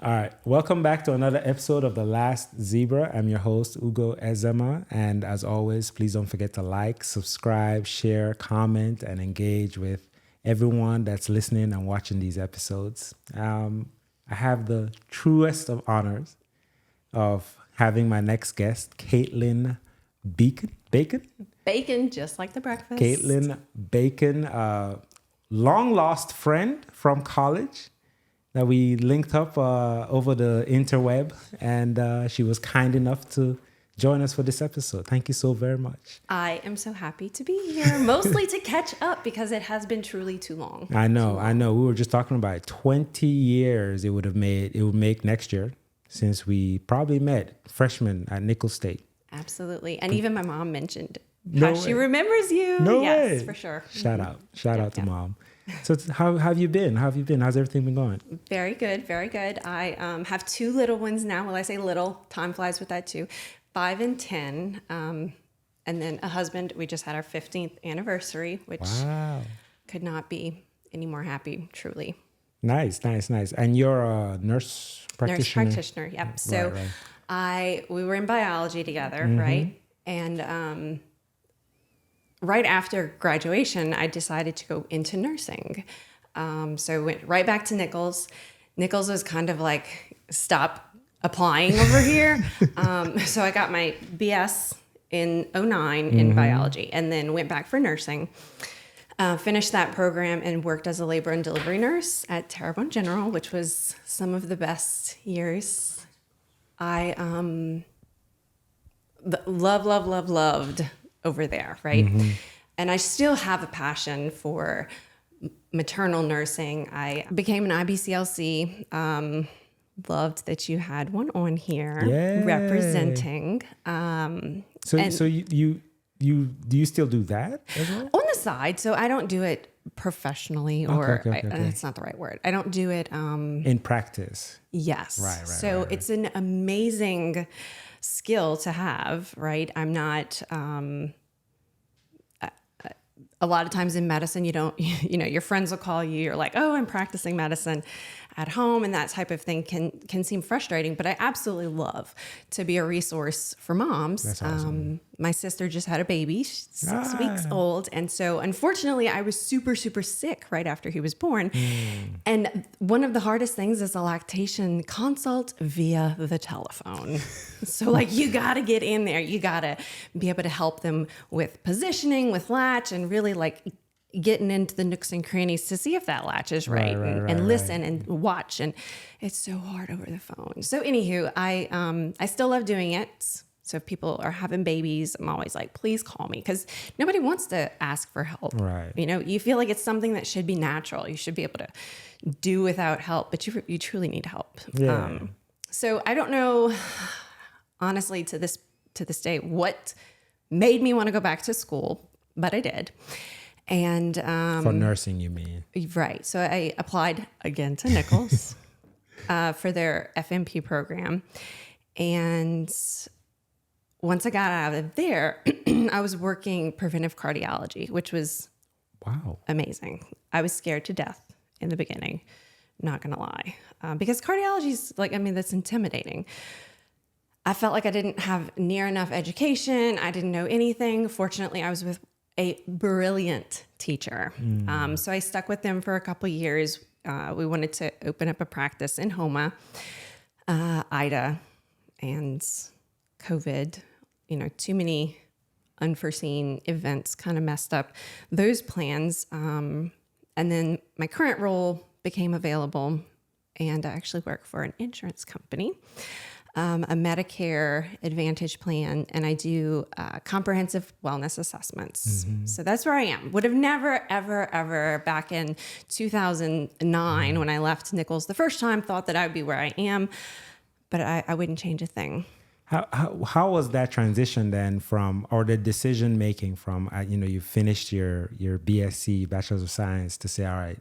All right. Welcome back to another episode of The Last Zebra. I'm your host, Ugo Ezema. And as always, please don't forget to like, subscribe, share, comment, and engage with everyone that's listening and watching these episodes. I have the truest of honors of having my next guest, Caitlin Bacon. Bacon, just like the breakfast. Caitlin Bacon, long lost friend from college that we linked up over the interweb, and she was kind enough to join us for this episode. Thank you so very much. I am so happy to be here, mostly to catch up because it has been truly too long. I know. We were just talking about it. 20 years it would make next year since we probably met freshman at Nicholls State. Absolutely. And even my mom mentioned No how way. she remembers you. No yes, way. for sure. Shout out to mom. So how have you been? How's everything been going? Very good, very good. I have two little ones now. Well, I say little, time flies with that too. 5 and 10. And then a husband. We just had our 15th anniversary, which could not be any more happy, truly. Nice. And you're a nurse practitioner? Nurse practitioner, yep. So we were in biology together, right? And right after graduation, I decided to go into nursing. So I went right back to Nicholls. Nicholls was kind of like, stop applying over here. So I got my BS in 2009 in biology and then went back for nursing. Finished that program and worked as a labor and delivery nurse at Terrebonne General, which was some of the best years. I loved over there, right? And I still have a passion for maternal nursing. I became an IBCLC. Loved that you had one on here representing. So you do you still do that as well? On the side, so I don't do it professionally, or Okay. that's not the right word. I don't do it. In practice. Yes. Right. So it's an amazing skill to have, right? I'm not. A lot of times in medicine, you don't, your friends will call you. You're like, oh, I'm practicing medicine at home, and that type of thing can seem frustrating. But I absolutely love to be a resource for moms. That's awesome. My sister just had a baby, she's 6 weeks old, and so unfortunately, I was super sick right after he was born. And one of the hardest things is a lactation consult via the telephone. So like, you got to get in there. You got to be able to help them with positioning, with latch, and really like getting into the nooks and crannies to see if that latch is right, and listen and watch. And it's so hard over the phone. So anywho, I still love doing it. So if people are having babies, I'm always like, please call me, because nobody wants to ask for help. Right. You feel like it's something that should be natural. You should be able to do without help, but you truly need help. Yeah. So I don't know, honestly, to this day, what made me want to go back to school, but I did. And For nursing, you mean? right. So I applied again to Nicholls for their FNP program. And once I got out of there, I was working preventive cardiology, which was amazing. I was scared to death in the beginning, not going to lie, because cardiology is that's intimidating. I felt like I didn't have near enough education. I didn't know anything. Fortunately, I was with a brilliant teacher. So I stuck with them for a couple of years. We wanted to open up a practice in Houma, Ida, and COVID, too many unforeseen events kind of messed up those plans. And then my current role became available, and I actually work for an insurance company. A Medicare Advantage plan, and I do comprehensive wellness assessments. So that's where I am. Would have never, ever back in 2009 when I left Nicholls the first time thought that I would be where I am, but I wouldn't change a thing. How was that transition then or the decision making from, you finished your BSc, Bachelor's of Science, to say, all right,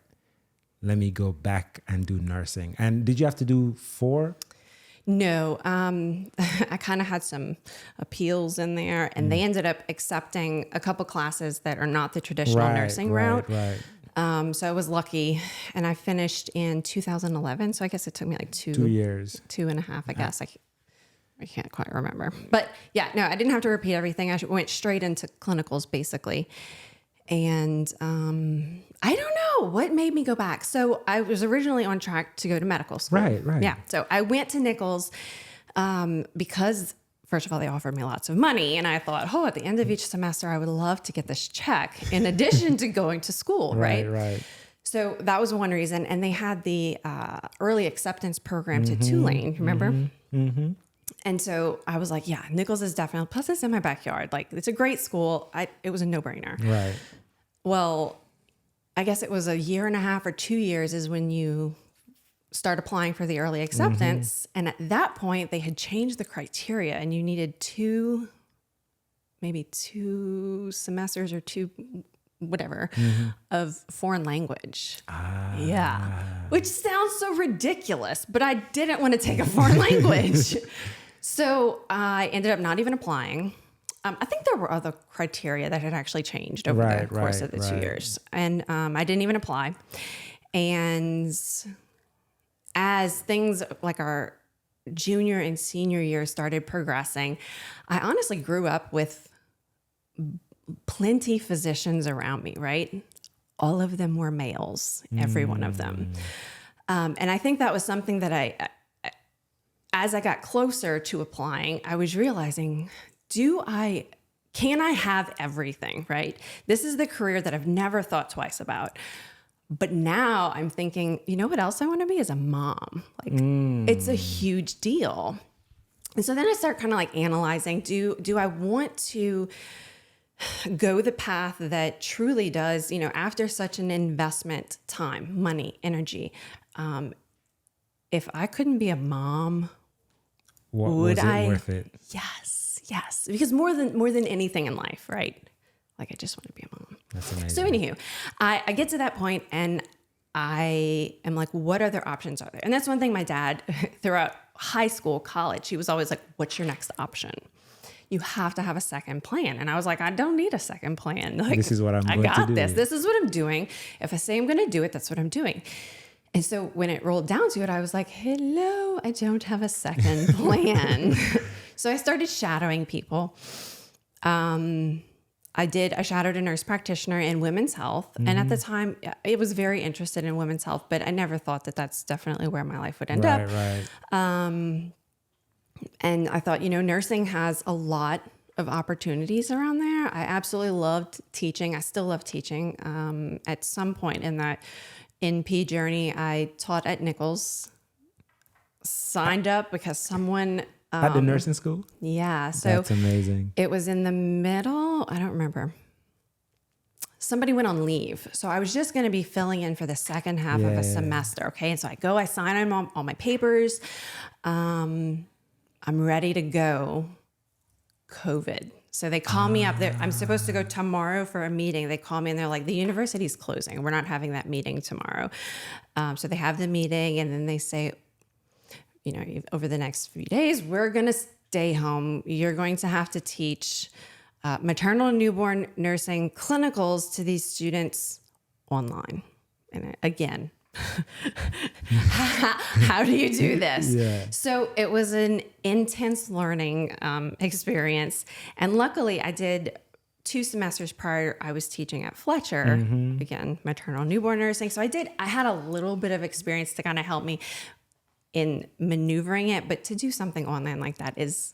let me go back and do nursing. And did you have to do 4? No, I kind of had some appeals in there, and they ended up accepting a couple classes that are not the traditional nursing route. Right. So I was lucky, and I finished in 2011. So I guess it took me like 2 years. 2.5, I guess. I can't quite remember. But yeah, no, I didn't have to repeat everything. I went straight into clinicals basically. And I don't know what made me go back. So I was originally on track to go to medical school. Right. Yeah. So I went to Nichols because, first of all, they offered me lots of money. And I thought, at the end of each semester, I would love to get this check in addition to going to school. Right. So that was one reason. And they had the early acceptance program to Tulane, remember? And so I was like, yeah, Nichols is definitely, plus it's in my backyard. Like, it's a great school. It was a no-brainer. Right. Well, I guess it was a year and a half or 2 years is when you start applying for the early acceptance. And at that point, they had changed the criteria, and you needed maybe two semesters or whatever of foreign language. Yeah. Which sounds so ridiculous, but I didn't want to take a foreign language. So I ended up not even applying. I think there were other criteria that had actually changed over the course of the 2 years. And I didn't even apply. And as things like our junior and senior year started progressing, I honestly grew up with plenty physicians around me, right? All of them were males, every one of them. And I think that was something that as I got closer to applying, I was realizing, can I have everything, right? This is the career that I've never thought twice about. But now I'm thinking, you know what else I want to be is a mom. Like, it's a huge deal. And so then I start kind of like analyzing, do I want to go the path that truly does, after such an investment, time, money, energy, if I couldn't be a mom, was it worth it? Yes. Because more than anything in life, right? Like, I just want to be a mom. That's amazing. So anywho, I get to that point and I am like, what other options are there? And that's one thing my dad, throughout high school, college, he was always like, what's your next option? You have to have a second plan. And I was like, I don't need a second plan. Like, this is what I'm going to do. I got this. This is what I'm doing. If I say I'm going to do it, that's what I'm doing. And so when it rolled down to it, I was like, hello, I don't have a second plan. So I started shadowing people. I shadowed a nurse practitioner in women's health. And at the time, I was very interested in women's health, but I never thought that that's definitely where my life would end up. Right. And I thought, nursing has a lot of opportunities around there. I absolutely loved teaching. I still love teaching. At some point in that NP journey, I taught at Nichols, signed up because someone... at the nursing school? Yeah. So that's amazing. It was in the middle. I don't remember. Somebody went on leave. So I was just going to be filling in for the second half of a semester. Okay. And so I sign all my papers. I'm ready to go. COVID. So they call me up there. I'm supposed to go tomorrow for a meeting. They call me and they're like, the university's closing. We're not having that meeting tomorrow. So they have the meeting and then they say, over the next few days, we're going to stay home. You're going to have to teach maternal and newborn nursing clinicals to these students online. And again, how do you do this? Yeah. So it was an intense learning experience. And luckily I did 2 semesters prior, I was teaching at Fletcher, again, maternal newborn nursing. So I had a little bit of experience to kind of help me in maneuvering it, but to do something online like that is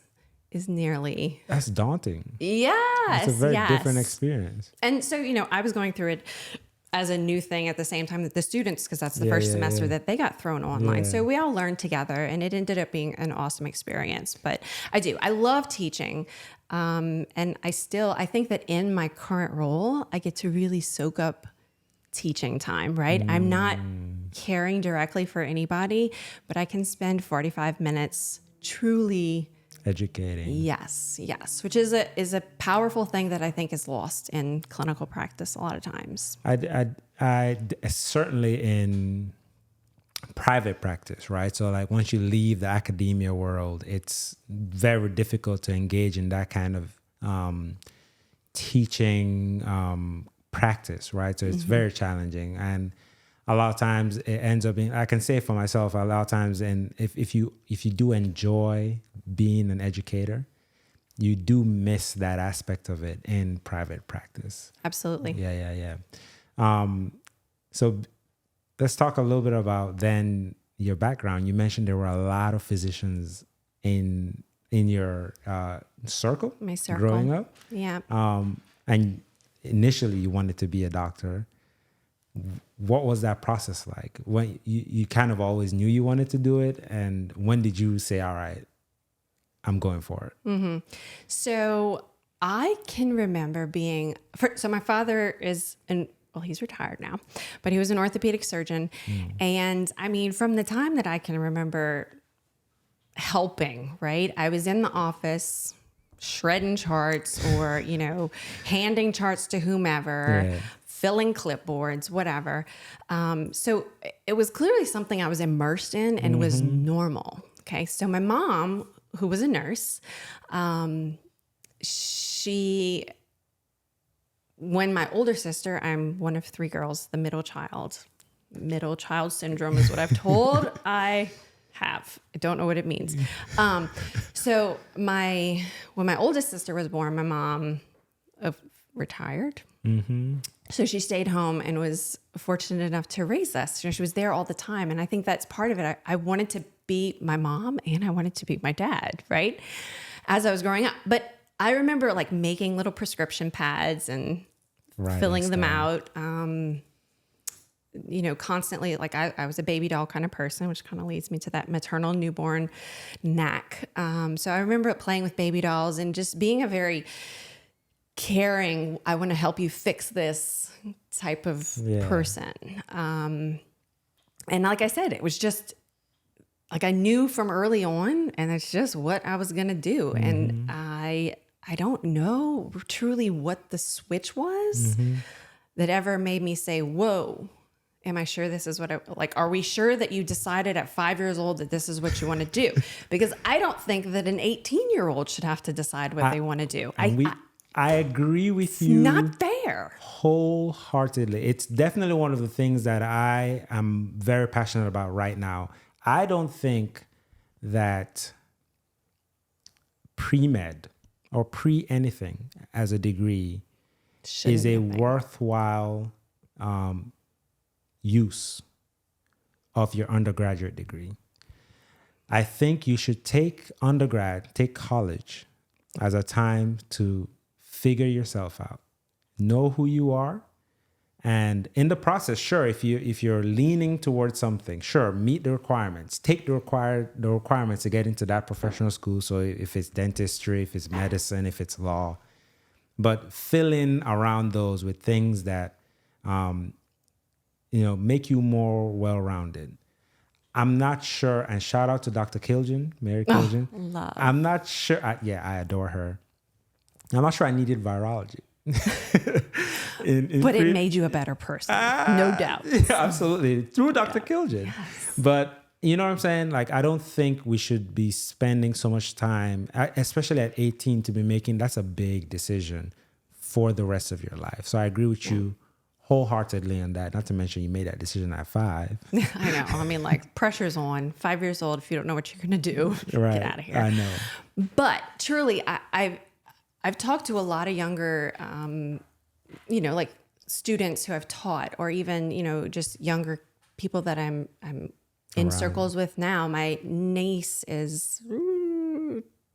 nearly... That's daunting. Yes. It's a very different experience. And so, I was going through it as a new thing at the same time that the students, because that's the first semester that they got thrown online. So we all learned together and it ended up being an awesome experience. But I love teaching. And I think that in my current role, I get to really soak up teaching time, right? I'm not caring directly for anybody, but I can spend 45 minutes truly educating. Yes, which is a powerful thing that I think is lost in clinical practice a lot of times. I certainly in private practice, right? So like once you leave the academia world, it's very difficult to engage in that kind of teaching practice, right? So it's very challenging. And a lot of times it ends up being, I can say for myself, a lot of times, and if you do enjoy being an educator, you do miss that aspect of it in private practice. Absolutely. Yeah. So let's talk a little bit about then your background. You mentioned there were a lot of physicians in your circle, My circle. growing up. Yeah. And initially you wanted to be a doctor. What was that process like? When you kind of always knew you wanted to do it, and when did you say, all right, I'm going for it? So I can remember being, so my father is well, he's retired now, but he was an orthopedic surgeon. And I mean, from the time that I can remember helping, right? I was in the office shredding charts or, handing charts to whomever, Yeah. filling clipboards, whatever. So it was clearly something I was immersed in and was normal. Okay. So my mom, who was a nurse, when my older sister, I'm one of three girls, the middle child syndrome is what I've told I have. I don't know what it means. So when my oldest sister was born, my mom retired. So she stayed home and was fortunate enough to raise us. She was there all the time. And I think that's part of it. I wanted to be my mom and I wanted to be my dad, right? As I was growing up. But I remember like making little prescription pads and filling them out. Constantly, like I was a baby doll kind of person, which kind of leads me to that maternal newborn knack. So I remember playing with baby dolls and just being a very caring, I want to help you fix this type of person. And like I said, it was just like I knew from early on, and it's just what I was going to do. And I don't know truly what the switch was that ever made me say, whoa, am I sure this is what are we sure that you decided at 5 years old that this is what you want to do? Because I don't think that an 18-year-old should have to decide what they want to do. I agree with you. Not fair. Wholeheartedly. It's definitely one of the things that I am very passionate about right now. I don't think that pre-med or pre-anything as a degree is a worthwhile use of your undergraduate degree. I think you should take college as a time to figure yourself out, know who you are, and in the process, sure, if you're leaning towards something, sure, meet the requirements, take the requirements to get into that professional school. So if it's dentistry, if it's medicine, if it's law, but fill in around those with things that make you more well-rounded. I'm not sure, and shout out to Dr. Kiljan, Mary Kiljan. Love. I'm not sure. I adore her. I'm not sure I needed virology. But it made you a better person, no doubt. Yeah, absolutely. Through Dr. Kiljan. Yes. But you know what I'm saying? Like, I don't think we should be spending so much time, especially at 18, to be making, that's a big decision for the rest of your life. So I agree with you wholeheartedly on that. Not to mention you made that decision at 5. I know. I mean, like, pressure's on. 5 years old, if you don't know what you're going to do, right. Get out of here. I know. But truly, I've talked to a lot of younger, like students who I've taught, or even, just younger people that I'm in circles with now. My niece is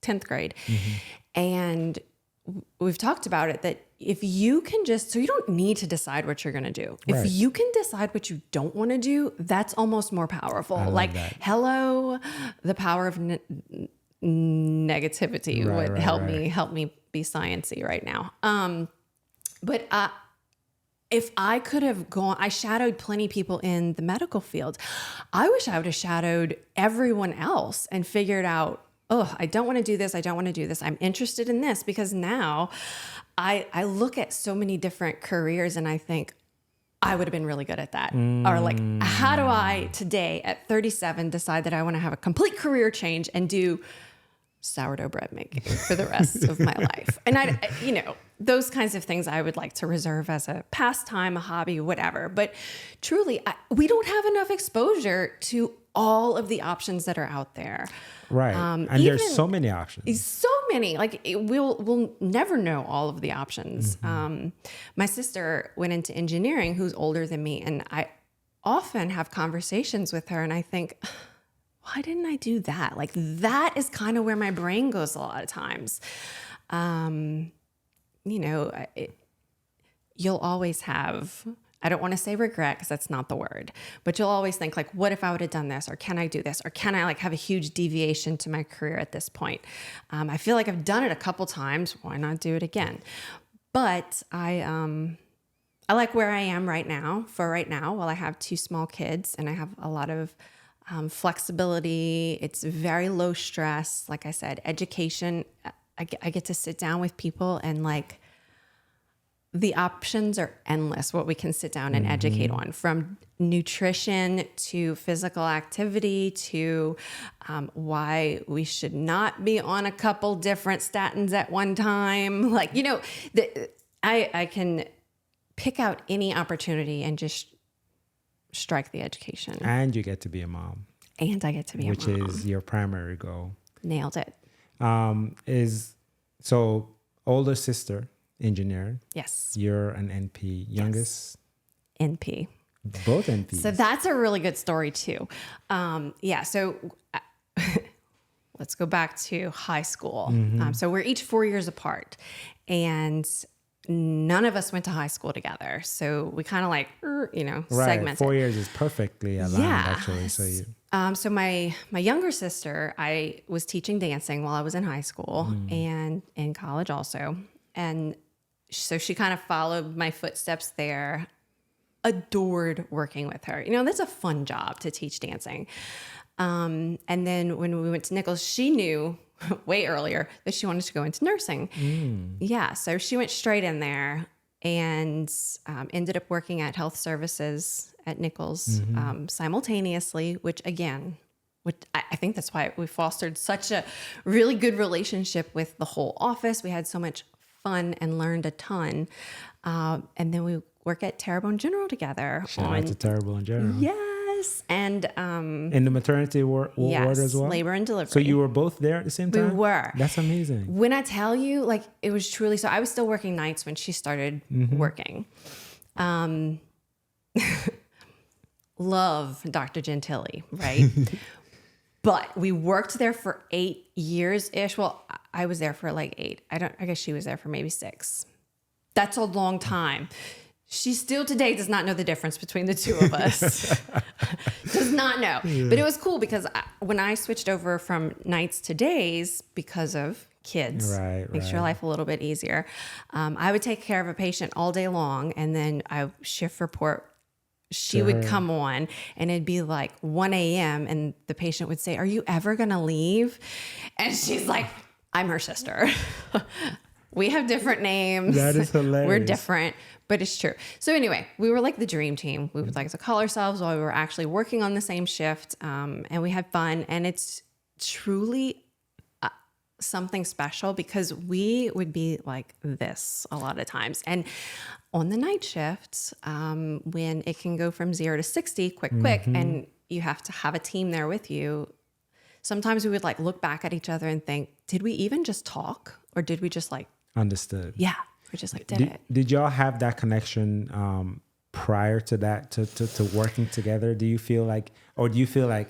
10th grade. And we've talked about it, that if you can so you don't need to decide what you're going to do. Right. If you can decide what you don't want to do, that's almost more powerful. Like, hello, the power of negativity would help me be sciencey right now. But if I could have gone, I shadowed plenty of people in the medical field. I wish I would have shadowed everyone else and figured out, I don't want to do this. I don't want to do this. I'm interested in this, because now I look at so many different careers and I think I would have been really good at that. Or like, how do I today at 37 decide that I want to have a complete career change and do sourdough bread making for the rest of my life. And those kinds of things I would like to reserve as a pastime, a hobby, whatever. But truly, we don't have enough exposure to all of the options that are out there. Right. And there's so many options. So many. Like we'll never know all of the options. My sister went into engineering, who's older than me, and I often have conversations with her and I think, why didn't I do that? Like that is kind of where my brain goes a lot of times. You'll always have, I don't want to say regret because that's not the word, but you'll always think like, what if I would have done this? Or can I do this? Or can I like have a huge deviation to my career at this point? I feel like I've done it a couple times. Why not do it again? But I like where I am right now while I have 2 small kids and I have a lot of flexibility. It's very low stress. Like I said, education, I get to sit down with people and like the options are endless, what we can sit down and educate on, from nutrition to physical activity to why we should not be on a couple different statins at one time. Like, I can pick out any opportunity and just strike the education. And you get to be a mom. And I get to be a mom. Which is your primary goal. Nailed it. So older sister, engineer. Yes. You're an NP. Youngest? Yes. NP. Both NPs. So that's a really good story too. So let's go back to high school. So we're each 4 years apart and none of us went to high school together. So we kind of like, segmented. 4 years is perfectly aligned, actually. So my younger sister, I was teaching dancing while I was in high school and in college also. And so she kind of followed my footsteps there. Adored working with her. That's a fun job to teach dancing. And then when we went to Nichols, she knew way earlier that she wanted to go into nursing. Yeah, so she went straight in there and ended up working at health services at Nichols simultaneously, which I think that's why we fostered such a really good relationship with the whole office. We had so much fun and learned a ton. And then we work at Terrebonne General together. Shout out to Terrebonne General. Yes. And in the maternity ward as well? Labor and delivery. So you were both there at the same time? We were. That's amazing. When I tell you, like, it was truly, so I was still working nights when she started working. Love Dr. Gentili, right? But we worked there for 8 years-ish. Well, I was there for like 8. I guess she was there for maybe 6. That's a long time. She still today does not know the difference between the two of us. Does not know. Yeah. But it was cool because when I switched over from nights to days because of kids, makes your life a little bit easier. I would take care of a patient all day long and then I shift report. She would come on and it'd be like 1 a.m. and the patient would say, "Are you ever going to leave?" And she's like, "I'm her sister." We have different names. That is hilarious. We're different, but it's true. So anyway, we were like the dream team. We would like to call ourselves while we were actually working on the same shift. And we had fun. And it's truly something special because we would be like this a lot of times. And on the night shifts, when it can go from 0 to 60 quick, and you have to have a team there with you, sometimes we would like look back at each other and think, did we even just talk? Or did we just like... Understood. Yeah. We just like did it. Did y'all have that connection prior to that, to working together? Do you feel like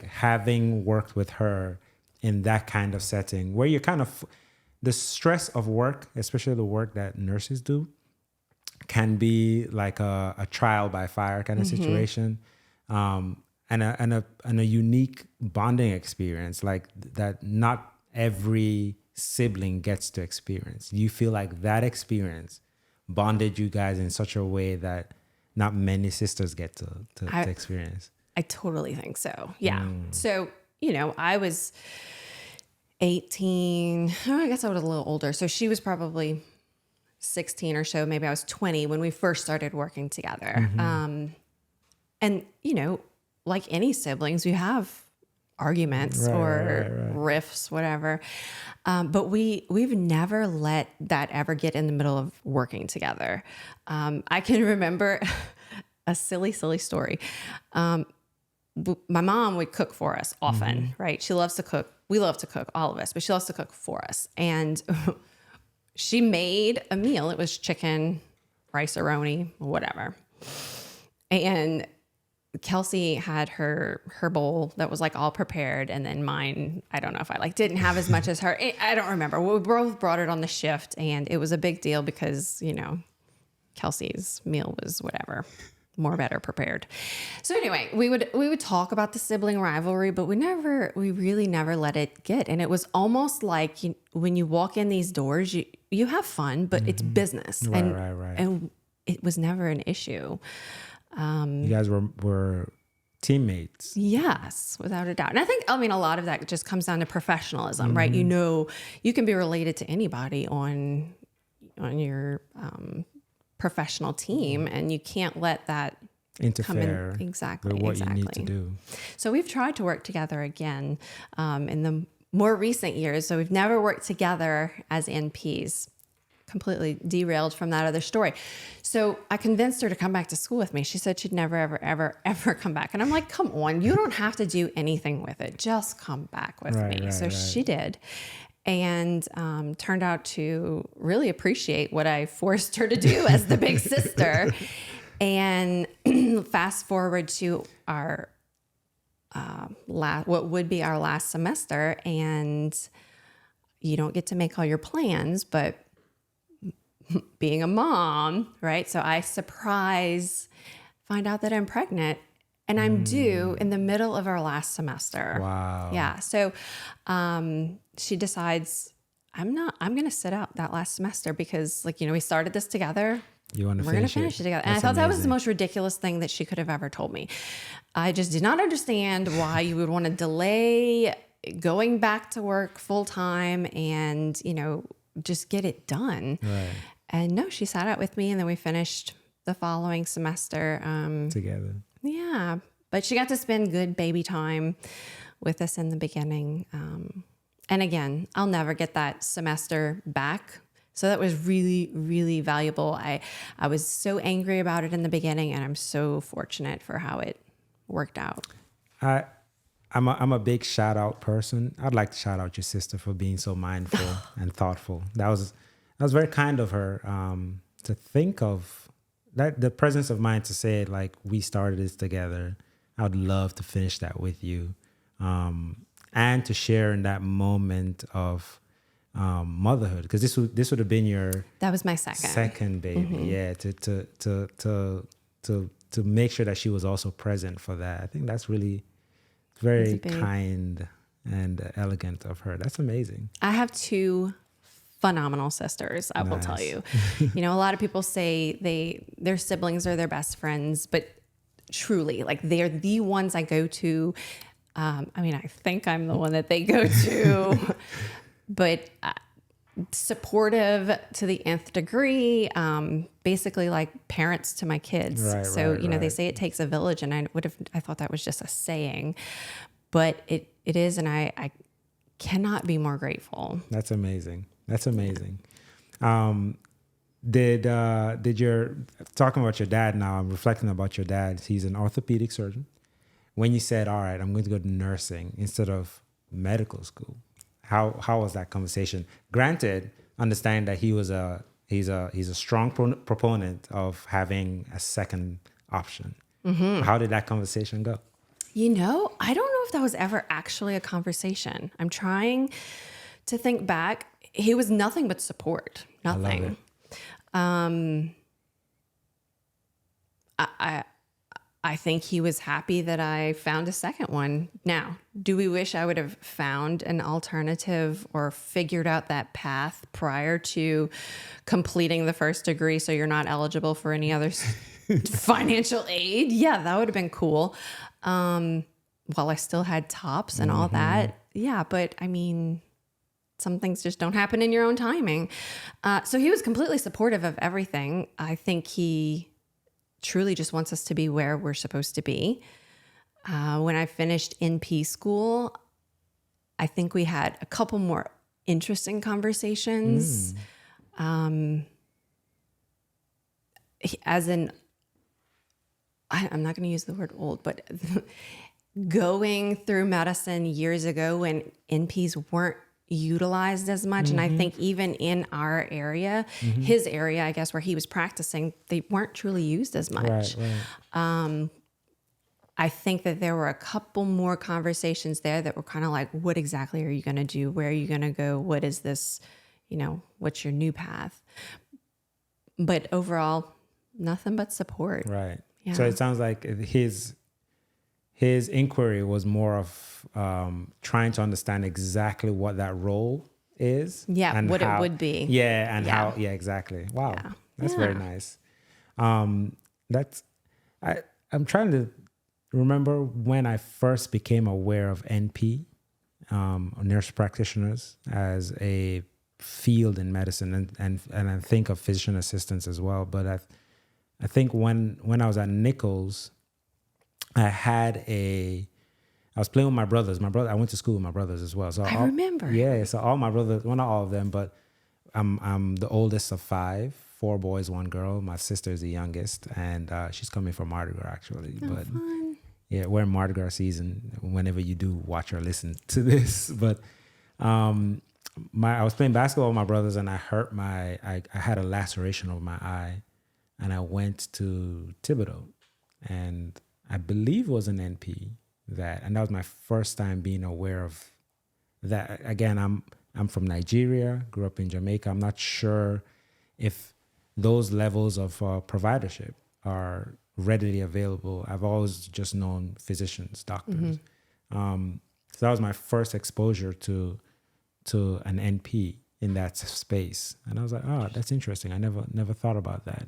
having worked with her in that kind of setting where you're kind of... The stress of work, especially the work that nurses do, can be like a trial by fire kind of situation. And a unique bonding experience like that not every sibling gets to experience. You feel like that experience bonded you guys in such a way that not many sisters get to experience. I totally think so. Yeah. So, I was 18. I guess I was a little older. So she was probably 16 or so. Maybe I was 20 when we first started working together. And, like any siblings, you have arguments or riffs, whatever. But we've never let that ever get in the middle of working together. I can remember a silly story. My mom would cook for us often, right? She loves to cook. We love to cook, all of us, but she loves to cook for us. And she made a meal. It was chicken, rice-a-roni, whatever. And Kelsey had her bowl that was like all prepared, and then mine, I don't know if I like didn't have as much as her. I don't remember. We both brought it on the shift, and it was a big deal because, you know, Kelsey's meal was whatever, more better prepared. So anyway, we would talk about the sibling rivalry, but we really never let it get. And it was almost like when you walk in these doors, you have fun, but it's business, and it was never an issue. You guys were teammates. Yes, without a doubt. And I mean, a lot of that just comes down to professionalism, right? You know, you can be related to anybody on your professional team, and you can't let that interfere exactly with what you need to do. So we've tried to work together again in the more recent years. So we've never worked together as NPs. Completely derailed from that other story. So I convinced her to come back to school with me. She said she'd never, ever come back. And I'm like, come on, you don't have to do anything with it. Just come back with me. So she did. And turned out to really appreciate what I forced her to do as the big sister. And fast forward to our what would be our last semester. And you don't get to make all your plans, but being a mom, right? So I find out that I'm pregnant, and I'm due in the middle of our last semester. Wow. Yeah. So she decides I'm going to sit out that last semester because, like, you know, we started this together. You want to We're going to finish it together. And I thought that was the most ridiculous thing that she could have ever told me. I just did not understand why you would want to delay going back to work full time and, you know, just get it done. Right. And no, she sat out with me, and then we finished the following semester together. Yeah, but she got to spend good baby time with us in the beginning. And again, I'll never get that semester back. So that was really, really valuable. I was so angry about it in the beginning, and I'm so fortunate for how it worked out. I'm a big shout out person. I'd like to shout out your sister for being so mindful and thoughtful. That was very kind of her to think of that, the presence of mind to say, like, we started this together. I would love to finish that with you. And to share in that moment of motherhood, because this would have been that was my second baby. Yeah. To make sure that she was also present for that. I think that's really very kind and elegant of her. That's amazing. I have two phenomenal sisters, I will tell you. You know, a lot of people say their siblings are their best friends, but truly, like, they're the ones I go to. I mean, I think I'm the one that they go to, but supportive to the nth degree, basically like parents to my kids. They say it takes a village, and I thought that was just a saying, but it is. And I cannot be more grateful. That's amazing. Did your, talking about your dad now, I'm reflecting about your dad. He's an orthopedic surgeon. When you said, all right, I'm going to go to nursing instead of medical school, how was that conversation? Granted, understand that he's a strong proponent of having a second option. How did that conversation go? You know, I don't know if that was ever actually a conversation. I'm trying to think back. He was nothing but support. Nothing. I think he was happy that I found a second one. Now, do we wish I would have found an alternative or figured out that path prior to completing the first degree so you're not eligible for any other financial aid? Yeah, that would have been cool. While I still had TOPS and all that. Yeah, but I mean, some things just don't happen in your own timing. So he was completely supportive of everything. I think he truly just wants us to be where we're supposed to be. When I finished NP school, I think we had a couple more interesting conversations. As in, I'm not going to use the word old, but going through medicine years ago when NPs weren't utilized as much. And I think even in our area, his area, I guess, where he was practicing, they weren't truly used as much. Right. I think that there were a couple more conversations there that were kind of like, what exactly are you going to do? Where are you going to go? What is this? What's your new path? But overall, nothing but support. Right. Yeah. So it sounds like his inquiry was more of trying to understand exactly what that role is. Yeah, and what how, it would be. Yeah, and Yeah. how. Yeah, exactly. Wow, Yeah. that's Yeah. very nice. I'm trying to remember when I first became aware of NP, nurse practitioners, as a field in medicine, and I think of physician assistants as well. But I think when I was at Nichols, I was playing with my brothers. I went to school with my brothers as well. So I remember. Yeah, so all my brothers, well, not all of them, but I'm the oldest of 5, 4 boys, 1 girl. My sister is the youngest, and she's coming from Mardi Gras actually. But Fun. yeah, we're in Mardi Gras season. Whenever you do watch or listen to this, but I was playing basketball with my brothers, and I hurt I had a laceration over my eye, and I went to Thibodeau, and I believe it was an NP and that was my first time being aware of that. Again, I'm from Nigeria, grew up in Jamaica. I'm not sure if those levels of providership are readily available. I've always just known physicians, doctors. So that was my first exposure to an NP in that space, and I was like, oh, that's interesting. I never thought about that.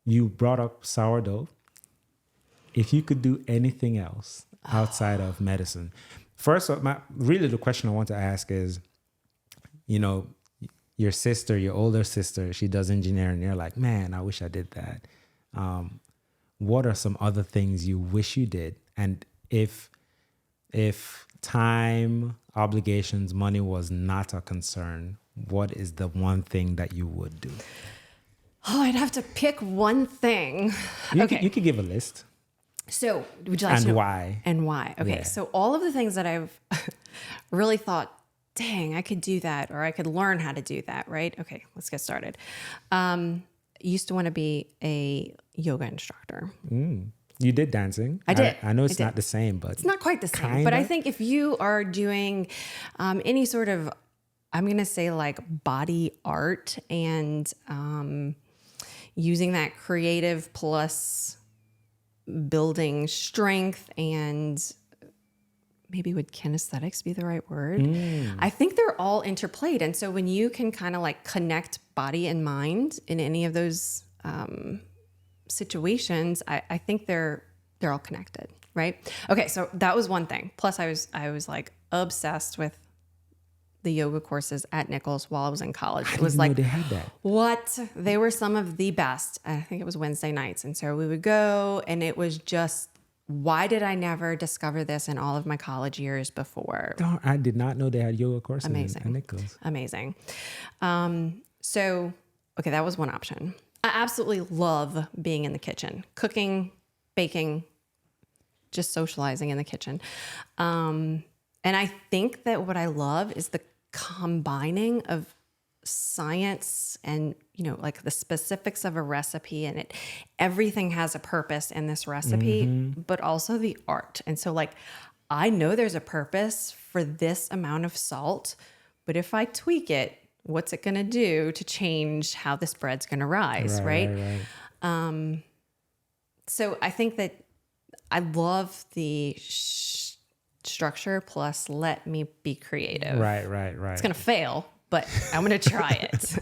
You brought up sourdough. If you could do anything else outside of medicine, first, really the question I want to ask is, your sister, your older sister, she does engineering. You're like, man, I wish I did that. What are some other things you wish you did? And if time, obligations, money was not a concern, what is the one thing that you would do? Oh, I'd have to pick one thing. You could give a list. So would you like to know? Why? And why? Okay. Yeah. So all of the things that I've really thought, dang, I could do that, or I could learn how to do that, right? Okay, let's get started. Used to want to be a yoga instructor. You did dancing. I did. I know it's not the same, but it's not quite the same. Kinda? But I think if you are doing any sort of, I'm going to say like body art and using that creative plus building strength, and maybe would kinesthetics be the right word? I think they're all interplayed. And so when you can kind of like connect body and mind in any of those situations, I think they're all connected, right? Okay, so that was one thing. Plus I was like obsessed with the yoga courses at Nichols while I was in college. It was like, they had that. what? They were some of the best. I think it was Wednesday nights. And so we would go, and it was just, why did I never discover this in all of my college years before? I did not know they had yoga courses Amazing. at Nichols. Amazing. So, okay, that was one option. I absolutely love being in the kitchen, cooking, baking, just socializing in the kitchen. And I think that what I love is the combining of science and, like the specifics of a recipe, and everything has a purpose in this recipe, but also the art. And so like, I know there's a purpose for this amount of salt, but if I tweak it, what's it going to do to change how this bread's going to rise, right? So I think that I love the structure plus let me be creative. Right. It's going to fail, but I'm going to try it.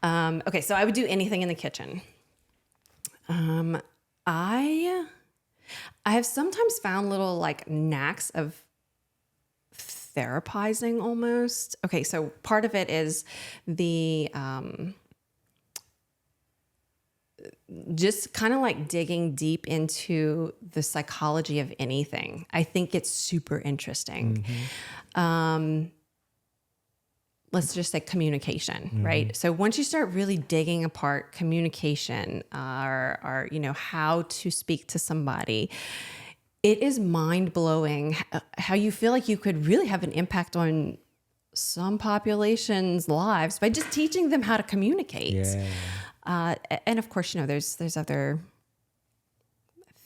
Okay, so I would do anything in the kitchen. I have sometimes found little like knacks of therapizing almost. Okay, so part of it is the just kind of like digging deep into the psychology of anything. I think it's super interesting. Let's just say communication, right? So once you start really digging apart communication or how to speak to somebody, it is mind-blowing how you feel like you could really have an impact on some population's lives by just teaching them how to communicate. Yeah. And of course, there's other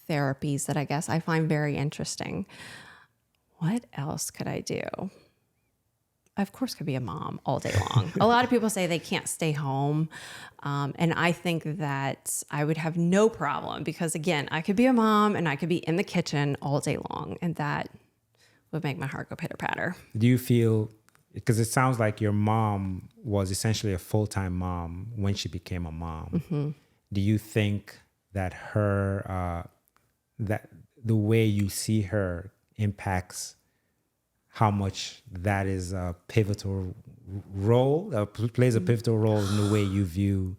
therapies that I guess I find very interesting. What else could I do? I, of course, could be a mom all day long. A lot of people say they can't stay home. And I think that I would have no problem because, again, I could be a mom and I could be in the kitchen all day long. And that would make my heart go pitter patter. Do you feel, because it sounds like your mom was essentially a full-time mom when she became a mom. Do you think that that the way you see her impacts how much that is a pivotal role, plays a pivotal role in the way you view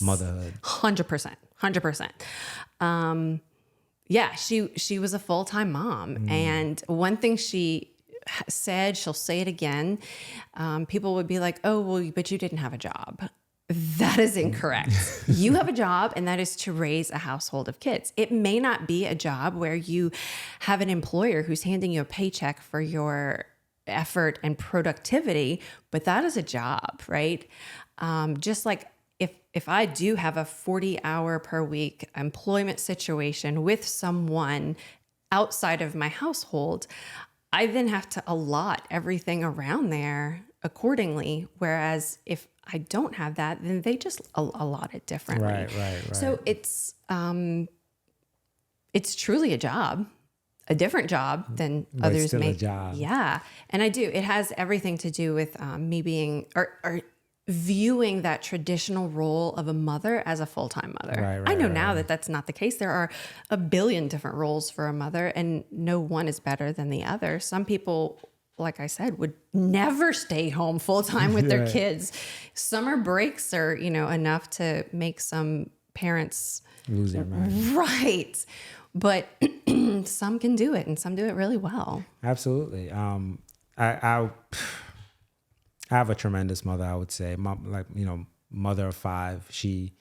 motherhood? 100%. 100%. Yeah, she was a full-time mom. And one thing she said, she'll say it again, people would be like, oh, well, but you didn't have a job. That is incorrect. You have a job, and that is to raise a household of kids. It may not be a job where you have an employer who's handing you a paycheck for your effort and productivity, but that is a job, right? Just like if I do have a 40-hour per week employment situation with someone outside of my household, I then have to allot everything around there accordingly. Whereas if I don't have that, then they just allot it differently. Right. So it's truly a job, a different job than but others still may. a job. Yeah, and I do. It has everything to do with me being or viewing that traditional role of a mother as a full-time mother. Right, I know now that that's not the case. There are a billion different roles for a mother, and no one is better than the other. Some people, like I said, would never stay home full-time with their kids. Summer breaks are, enough to make some parents lose their mind. Right. But some can do it, and some do it really well. Absolutely. I have a tremendous mother, I would say. Mother of five. She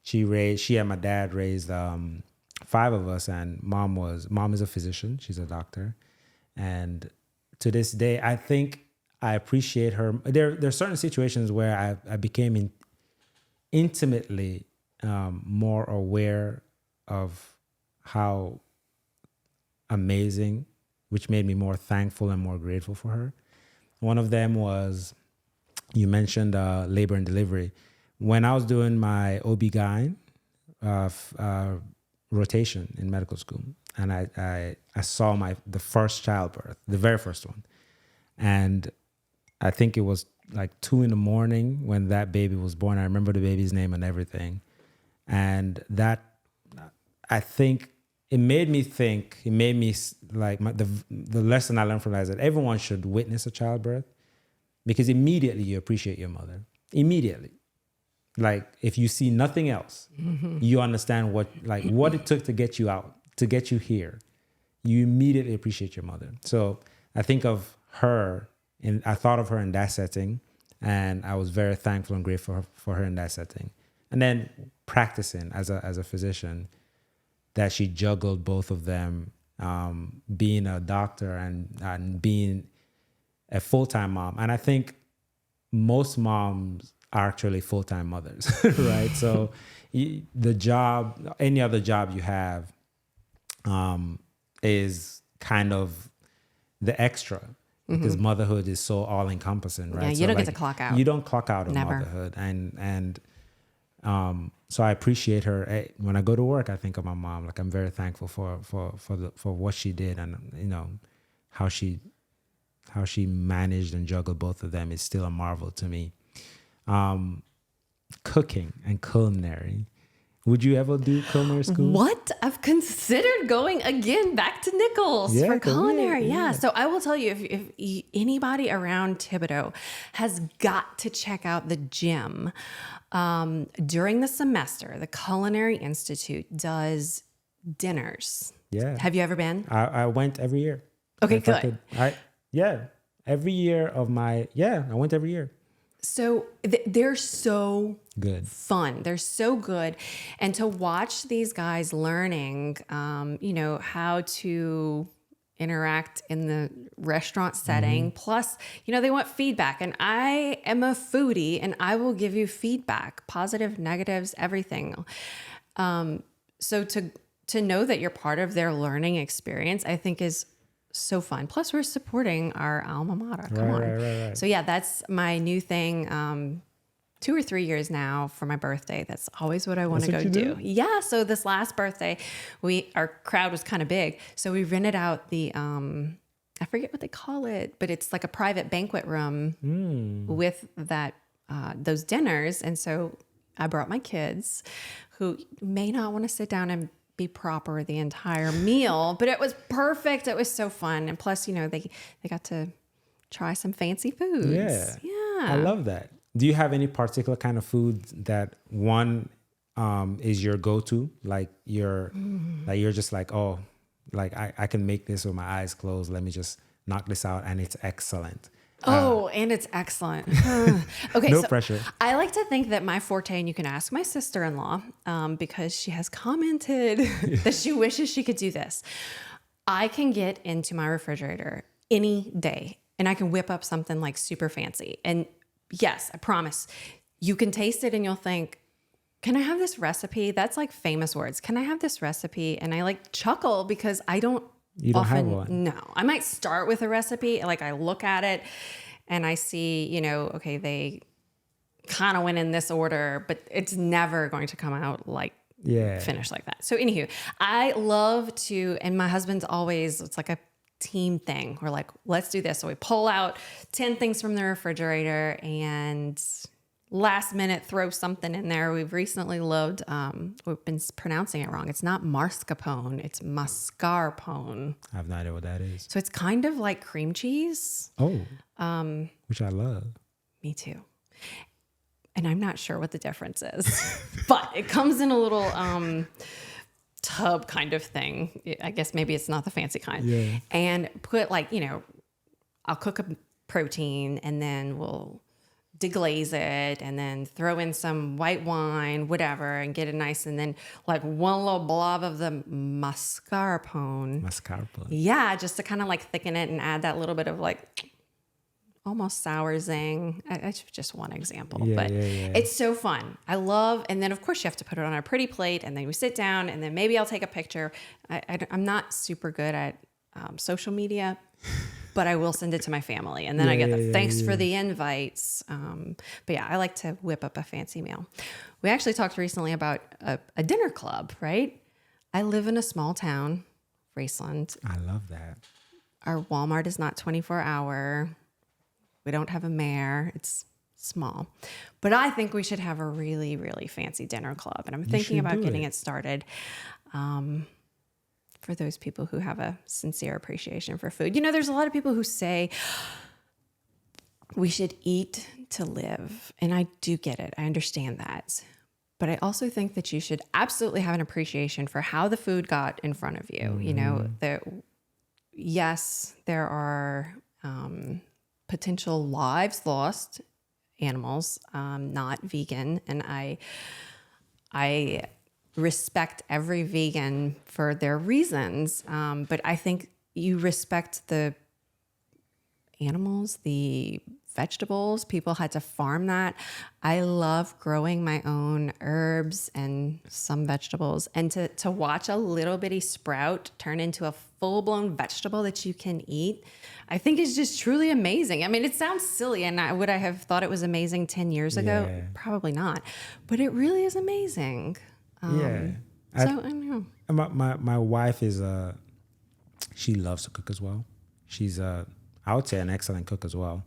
and my dad raised five of us, and mom is a physician. She's a doctor. And to this day, I think I appreciate her. There are certain situations where I became intimately more aware of how amazing, which made me more thankful and more grateful for her. One of them was, you mentioned labor and delivery. When I was doing my OB-GYN rotation in medical school, and I saw the first childbirth, the very first one. And I think it was like 2 a.m. when that baby was born. I remember the baby's name and everything. And that, I think, it made me like the lesson I learned from that is that everyone should witness a childbirth, because immediately you appreciate your mother. Immediately. Like, if you see nothing else, you understand what it took to get you out, to get you here. You immediately appreciate your mother. So I think of her, and I thought of her in that setting, and I was very thankful and grateful for her in that setting. And then practicing as a physician, that she juggled both of them, being a doctor and being a full-time mom. And I think most moms are actually full-time mothers, right? So the job, any other job you have, is kind of the extra, because motherhood is so all-encompassing, right? Yeah, you don't get to clock out. You don't clock out of Never. motherhood, and so I appreciate her. When I go to work, I think of my mom. Like, I'm very thankful for what she did, and how she managed and juggled both of them is still a marvel to me. Cooking and culinary. Would you ever do culinary school? What? I've considered going again back to Nichols for culinary. Yeah. So I will tell you, if anybody around Thibodaux has got to check out the gym. During the semester, the Culinary Institute does dinners. Yeah. Have you ever been? I went every year. Okay, If I good. every year of my, I went every year. So they're so Good. fun. They're so good. And to watch these guys learning, how to interact in the restaurant setting. Plus, they want feedback. And I am a foodie and I will give you feedback, positive, negatives, everything. So to know that you're part of their learning experience, I think is so fun. Plus, we're supporting our alma mater. Come on. Right. So yeah, that's my new thing. 2 or 3 years now for my birthday. That's always what I want to go do. Yeah. So this last birthday, our crowd was kind of big. So we rented out the, I forget what they call it, but it's like a private banquet room with those dinners. And so I brought my kids who may not want to sit down and be proper the entire meal, but it was perfect. It was so fun. And plus, they got to try some fancy foods. Yeah. I love that. Do you have any particular kind of food that one is your go-to? Like you're just like, oh, like I can make this with my eyes closed. Let me just knock this out and it's excellent. And it's excellent. Okay. No pressure. I like to think that my forte, and you can ask my sister-in-law, because she has commented that she wishes she could do this. I can get into my refrigerator any day and I can whip up something like super fancy. And yes, I promise you can taste it and you'll think, can I have this recipe? That's like famous words. Can I have this recipe? And I like chuckle because I don't have one. No, I might start with a recipe. Like I look at it and I see, okay, they kind of went in this order, but it's never going to come out like finished like that. So anywho, I love to, and my husband's always, it's like a team thing. We're like, let's do this. So we pull out 10 things from the refrigerator and last minute throw something in there. We've recently loved, we've been pronouncing it wrong. It's not mascarpone, it's mascarpone. I have no idea what that is. So it's kind of like cream cheese. Oh, which I love. Me too. And I'm not sure what the difference is, but it comes in a little tub kind of thing. I guess maybe it's not the fancy kind. Yeah. And put I'll cook a protein and then we'll deglaze it and then throw in some white wine, whatever, and get it nice. And then like one little blob of the mascarpone. Mascarpone. Yeah, just to kind of like thicken it and add that little bit of like almost sour zing. It's just one example, but it's so fun. I love, and then of course you have to put it on a pretty plate and then we sit down and then maybe I'll take a picture. I'm not super good at social media, but I will send it to my family. And then I get the thanks for the invites. But yeah, I like to whip up a fancy meal. We actually talked recently about a dinner club, right? I live in a small town, Raceland. I love that. Our Walmart is not 24-hour. We don't have a mayor. It's small. But I think we should have a really, really fancy dinner club. And I'm thinking about getting it started for those people who have a sincere appreciation for food. There's a lot of people who say we should eat to live. And I do get it. I understand that. But I also think that you should absolutely have an appreciation for how the food got in front of you. Yes, there are potential lives lost, animals, not vegan. And I respect every vegan for their reasons. But I think you respect the animals, the vegetables. People had to farm that. I love growing my own herbs and some vegetables, and to watch a little bitty sprout turn into a full-blown vegetable that you can eat, I think is just truly amazing. I mean, it sounds silly, and would I have thought it was amazing 10 years ago? Yeah. Probably not, but it really is amazing. So I don't know. My wife is she loves to cook as well. She's I would say an excellent cook as well.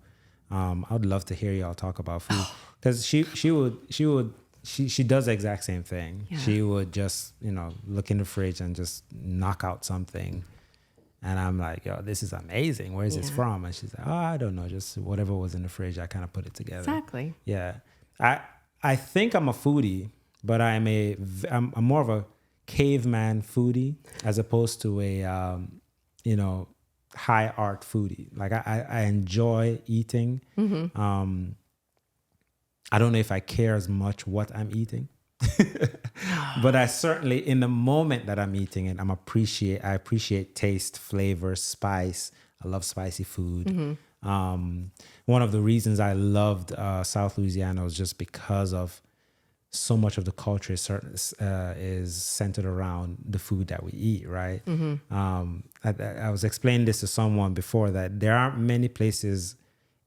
I would love to hear y'all talk about food because she does the exact same thing. Yeah. She would just look in the fridge and just knock out something, and I'm like, yo, this is amazing. Where is this from? And she's like, oh, I don't know, just whatever was in the fridge. I kind of put it together. Exactly. Yeah. I think I'm a foodie, but I'm more of a caveman foodie as opposed to a, high art foodie. Like I enjoy eating. I don't know if I care as much what I'm eating, but I certainly, in the moment that I'm eating it, I appreciate taste, flavor, spice. I love spicy food. One of the reasons I loved South Louisiana was just because of so much of the culture is centered around the food that we eat, right? I was explaining this to someone before that there aren't many places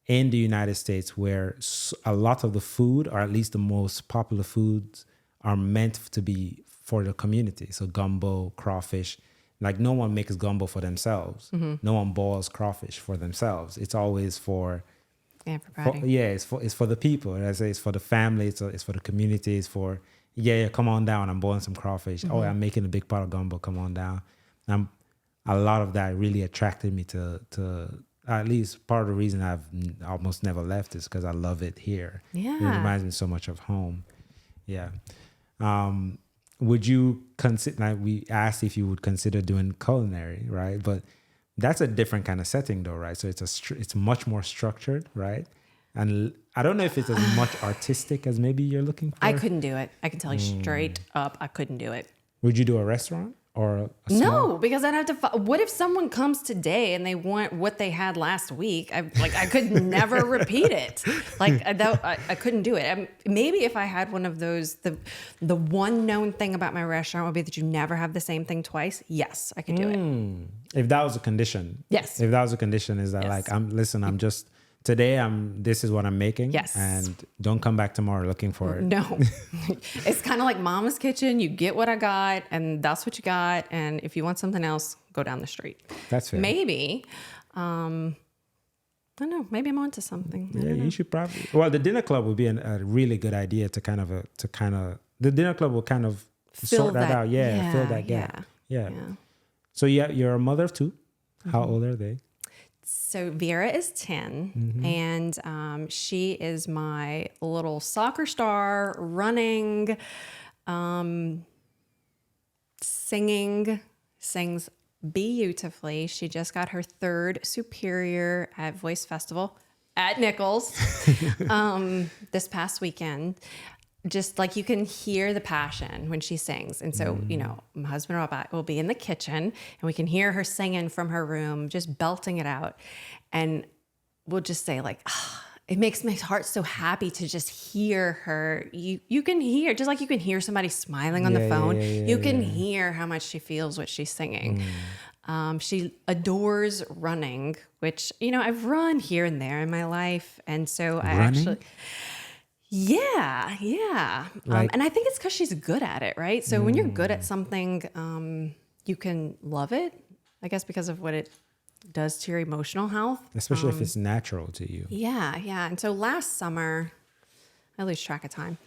in the United States where a lot of the food, or at least the most popular foods, are meant to be for the community. So gumbo, crawfish, like no one makes gumbo for themselves. No one boils crawfish for themselves. It's always for everybody. it's for the people. And I say it's for the family. It's for the community. It's for come on down. I'm boiling some crawfish. Oh, I'm making a big pot of gumbo. Come on down. A lot of that really attracted me to at least part of the reason I've almost never left is because I love it here. Yeah. It reminds me so much of home. Yeah. Would you consider, like we asked if you would consider doing culinary, right? But that's a different kind of setting though, right? So it's much more structured, right? And I don't know if it's as much artistic as maybe you're looking for. I couldn't do it. I can tell you straight up, I couldn't do it. Would you do a restaurant or a small? No, because I'd have to. What if someone comes today and they want what they had last week? I could never repeat it. I couldn't do it. Maybe if I had one of those, the one known thing about my restaurant would be that you never have the same thing twice. Yes, I could do it. If that was a condition. Yes. If that was a condition, is that Yes. this is what I'm making. Yes. And don't come back tomorrow looking for it. No, it's kind of like Mama's Kitchen. You get what I got, and that's what you got. And if you want something else, go down the street. That's fair. Maybe. I don't know. Maybe I'm onto something. Yeah, you should probably. Well, the dinner club would be a really good idea the dinner club will kind of sort that out. Yeah, fill that gap. Yeah. So you're a mother of two. How old are they? So Vera is 10, and she is my little soccer star, running, sings beautifully. She just got her 3rd Superior at Voice Festival at Nichols this past weekend. Just like you can hear the passion when she sings. And so, my husband will be in the kitchen and we can hear her singing from her room, just belting it out. And we'll just say it makes my heart so happy to just hear her. You can hear, just like you can hear somebody smiling on the phone, you can hear how much she feels what she's singing. She adores running, which, I've run here and there in my life. And so Yeah. And I think it's because she's good at it, right? So when you're good at something, you can love it, I guess, because of what it does to your emotional health. Especially if it's natural to you. Yeah. And so last summer, I lose track of time.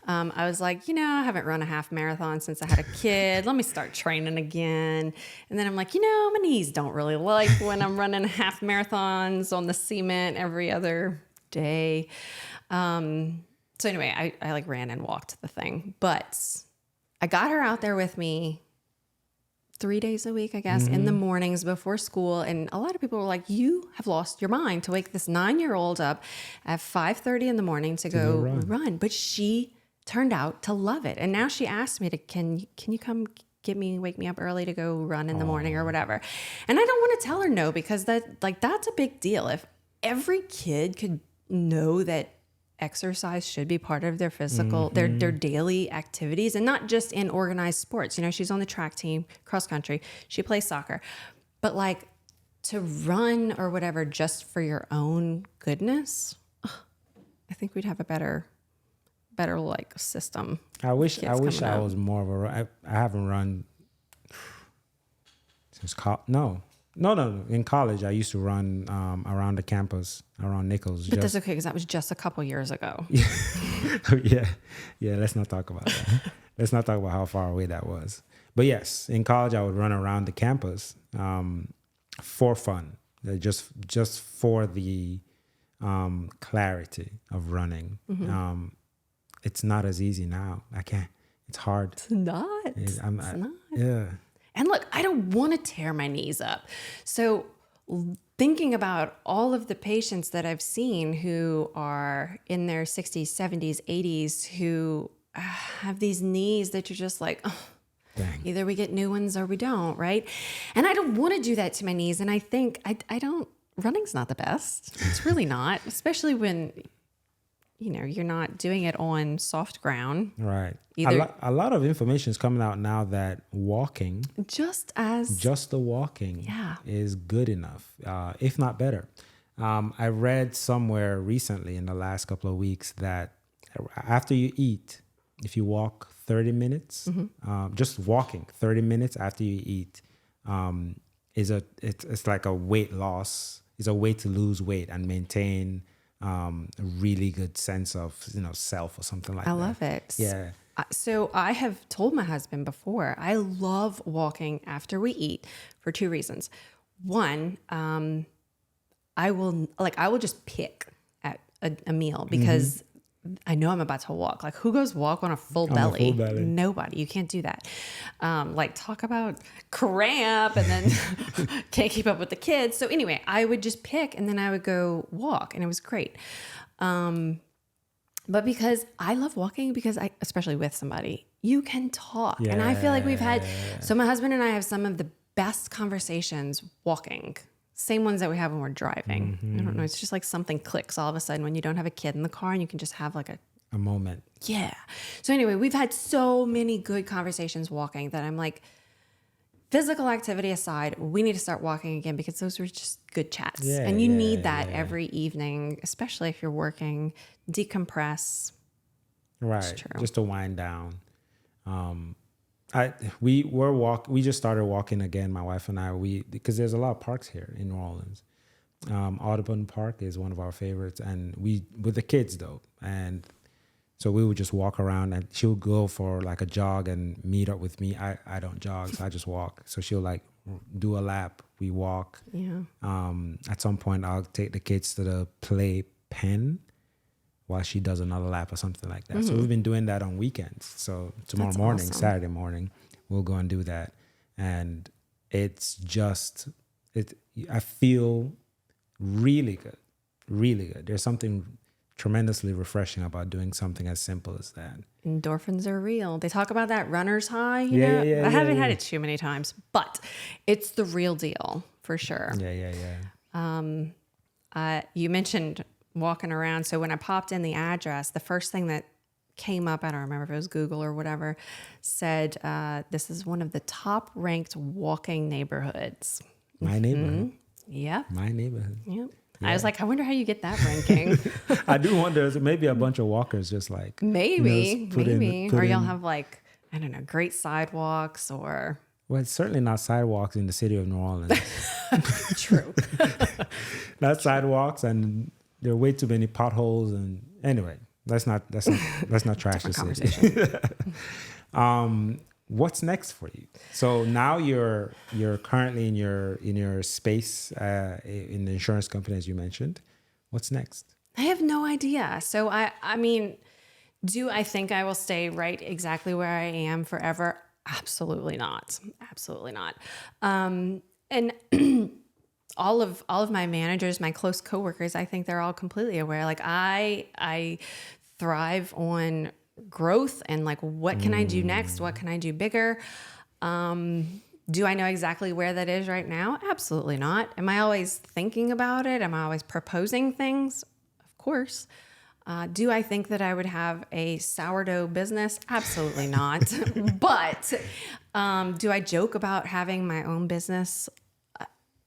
I was like, I haven't run a half marathon since I had a kid. Let me start training again. And then I'm like, my knees don't really like when I'm running half marathons on the cement every other day. So anyway, I ran and walked the thing, but I got her out there with me 3 days a week, I guess, in the mornings before school. And a lot of people were like, you have lost your mind to wake this 9-year-old up at 5:30 in the morning to go run. But she turned out to love it. And now she asked me can you come wake me up early to go run in the morning or whatever. And I don't want to tell her no, because that's a big deal. If every kid could know that exercise should be part of their physical, their daily activities, and not just in organized sports. She's on the track team, cross country, she plays soccer, but to run or whatever just for your own goodness, I think we'd have a better system. I wish I was more of a. I haven't run since No. In college, I used to run around the campus, around Nichols. But that's okay, because that was just a couple years ago. Yeah. Let's not talk about that. Let's not talk about how far away that was. But yes, in college, I would run around the campus for fun, just for the clarity of running. it's not as easy now. I can't. It's hard. It's not. It's not. Yeah. And look, I don't want to tear my knees up. So thinking about all of the patients that I've seen who are in their 60s, 70s, 80s, who have these knees that you're just like, oh, Dang. either we get new ones or we don't, right? And I don't want to do that to my knees. And I think I don't, running's not the best. It's really not, especially when, you're not doing it on soft ground. Right. Either A lot of information is coming out now that walking, just the walking Yeah. is good enough, if not better. I read somewhere recently in the last couple of weeks that after you eat, if you walk 30 minutes, just walking 30 minutes after you eat, it's like a weight loss. It's a way to lose weight and maintain a really good sense of self or something like that. I love it. Yeah. So I have told my husband before, I love walking after we eat for two reasons. One, I will just pick at a meal because I know I'm about to walk. Like, who goes walk on a full belly? full belly. Nobody. You can't do that. Talk about cramp and then can't keep up with the kids. So anyway, I would just pick and then I would go walk, and it was great. But because I love walking, especially with somebody, you can talk. Yeah. And I feel like so my husband and I have some of the best conversations walking. Same ones that we have when we're driving. I don't know. It's just like something clicks all of a sudden when you don't have a kid in the car and you can just have like A moment. yeah. So anyway, we've had so many good conversations walking that I'm like, physical activity aside, we need to start walking again because those were just good chats. Yeah, And you yeah, need that yeah. every evening, especially if you're working, decompress. Right. true. Just to wind down. We just started walking again, my wife and I, because there's a lot of parks here in New Orleans. Audubon Park is one of our favorites, and with the kids though. And so we would just walk around, and she'll go for like a jog and meet up with me. I don't jog, so I just walk. So she'll like do a lap. We walk. Yeah. At some point I'll take the kids to the play pen while she does another lap or something like that. So we've been doing that on weekends. So tomorrow That's morning, awesome. Saturday morning, we'll go and do that. And it's just, I feel really good, really good. There's something tremendously refreshing about doing something as simple as that. Endorphins are real. They talk about that runner's high. You Yeah, know? yeah, I haven't yeah. had it too many times, but it's the real deal for sure. Yeah. You mentioned walking around. So when I popped in the address, the first thing that came up, I don't remember if it was Google or whatever, said this is one of the top ranked walking neighborhoods. My neighborhood. Yep. My neighborhood. Yep. I was like, I wonder how you get that ranking. I do wonder, maybe a bunch of walkers just like. maybe. put Or you'll in- have like, I don't know, great sidewalks or. Well, it's certainly not sidewalks in the city of New Orleans. True. Not sidewalks, and there are way too many potholes. And anyway, let's not trash the Different city. conversation. What's next for you? So now you're currently in your space in the insurance company, as you mentioned. What's next? I have no idea. So I mean, do I think I will stay right exactly where I am forever? Absolutely not. Absolutely not. And all of my managers, my close coworkers, I think they're all completely aware. Like I thrive on growth and like, what can I do next? What can I do bigger? Do I know exactly where that is right now? Absolutely not. Am I always thinking about it? Am I always proposing things? Of course. Do I think that I would have a sourdough business? Absolutely not. But do I joke about having my own business?